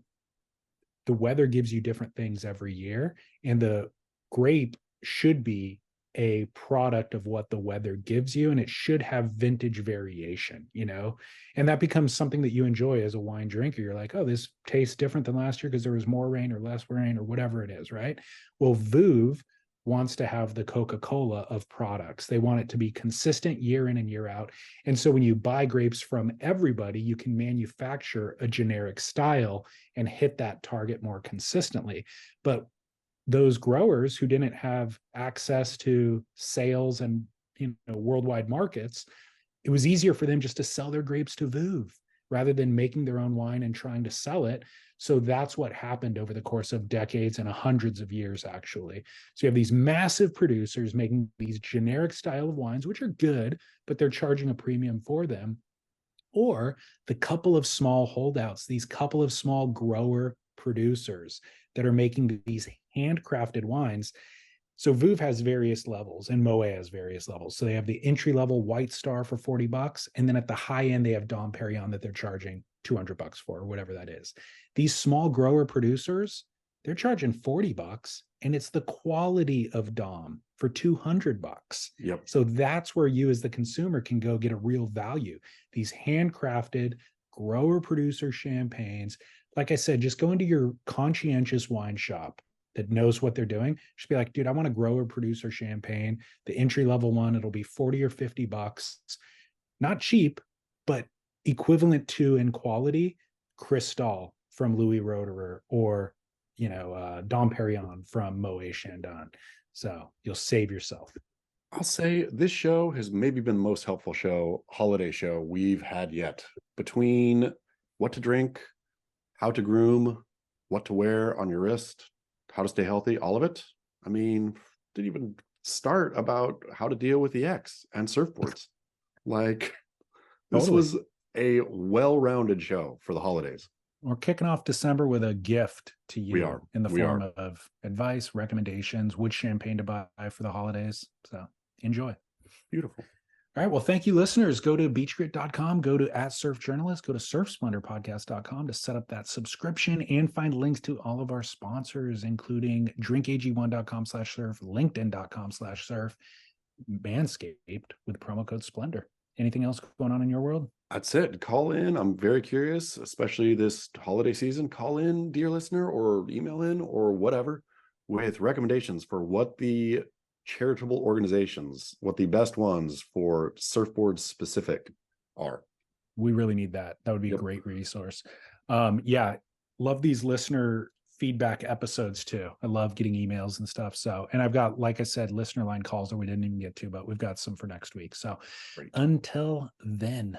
the weather gives you different things every year. And the grape should be a product of what the weather gives you, and it should have vintage variation, and that becomes something that you enjoy as a wine drinker. You're like, oh, this tastes different than last year because there was more rain or less rain or whatever it is, right? Well, Veuve wants to have the Coca-Cola of products. They want it to be consistent year in and year out. And so when you buy grapes from everybody, you can manufacture a generic style and hit that target more consistently. But those growers who didn't have access to sales and worldwide markets, it was easier for them just to sell their grapes to Veuve rather than making their own wine and trying to sell it. So that's what happened over the course of decades and hundreds of years, actually. So you have these massive producers making these generic style of wines, which are good, but they're charging a premium for them. Or the couple of small holdouts, these couple of small grower producers that are making these handcrafted wines. So Veuve has various levels and Moet has various levels. So they have the entry level White Star for $40. And then at the high end, they have Dom Perignon that they're charging $200 for, or whatever that is. These small grower producers, they're charging $40, and it's the quality of Dom for $200. Yep. So that's where you as the consumer can go get a real value. These handcrafted grower producer champagnes. Like I said, just go into your conscientious wine shop that knows what they're doing should be like, dude, I want to grow or producer champagne. The entry level one, it'll be 40 or $50, not cheap, but equivalent to in quality Cristal from Louis Roederer, or Dom Perignon from Moet Chandon. So you'll save yourself. I'll say this show has maybe been the most helpful holiday show we've had yet. Between what to drink, how to groom, what to wear on your wrist, how to stay healthy, all of it. I mean, didn't even start about how to deal with the X and surfboards. Like, this was a well-rounded show for the holidays. We're kicking off December with a gift to you in the form of advice, recommendations, which champagne to buy for the holidays. So enjoy. Beautiful. All right. Well, thank you, listeners. Go to beachgrit.com, go to @surfjournalist, go to surfsplendorpodcast.com to set up that subscription and find links to all of our sponsors, including drinkag1.com/surf, linkedin.com/surf, Manscaped with promo code Splendor. Anything else going on in your world? That's it. Call in. I'm very curious, especially this holiday season. Call in, dear listener, or email in or whatever with recommendations for what the charitable organizations, what the best ones for surfboards specific are. We really need that. That would be a great resource. Love these listener feedback episodes too. I love getting emails and stuff. So, and I've got, like I said, listener line calls that we didn't even get to, but we've got some for next week. So until then.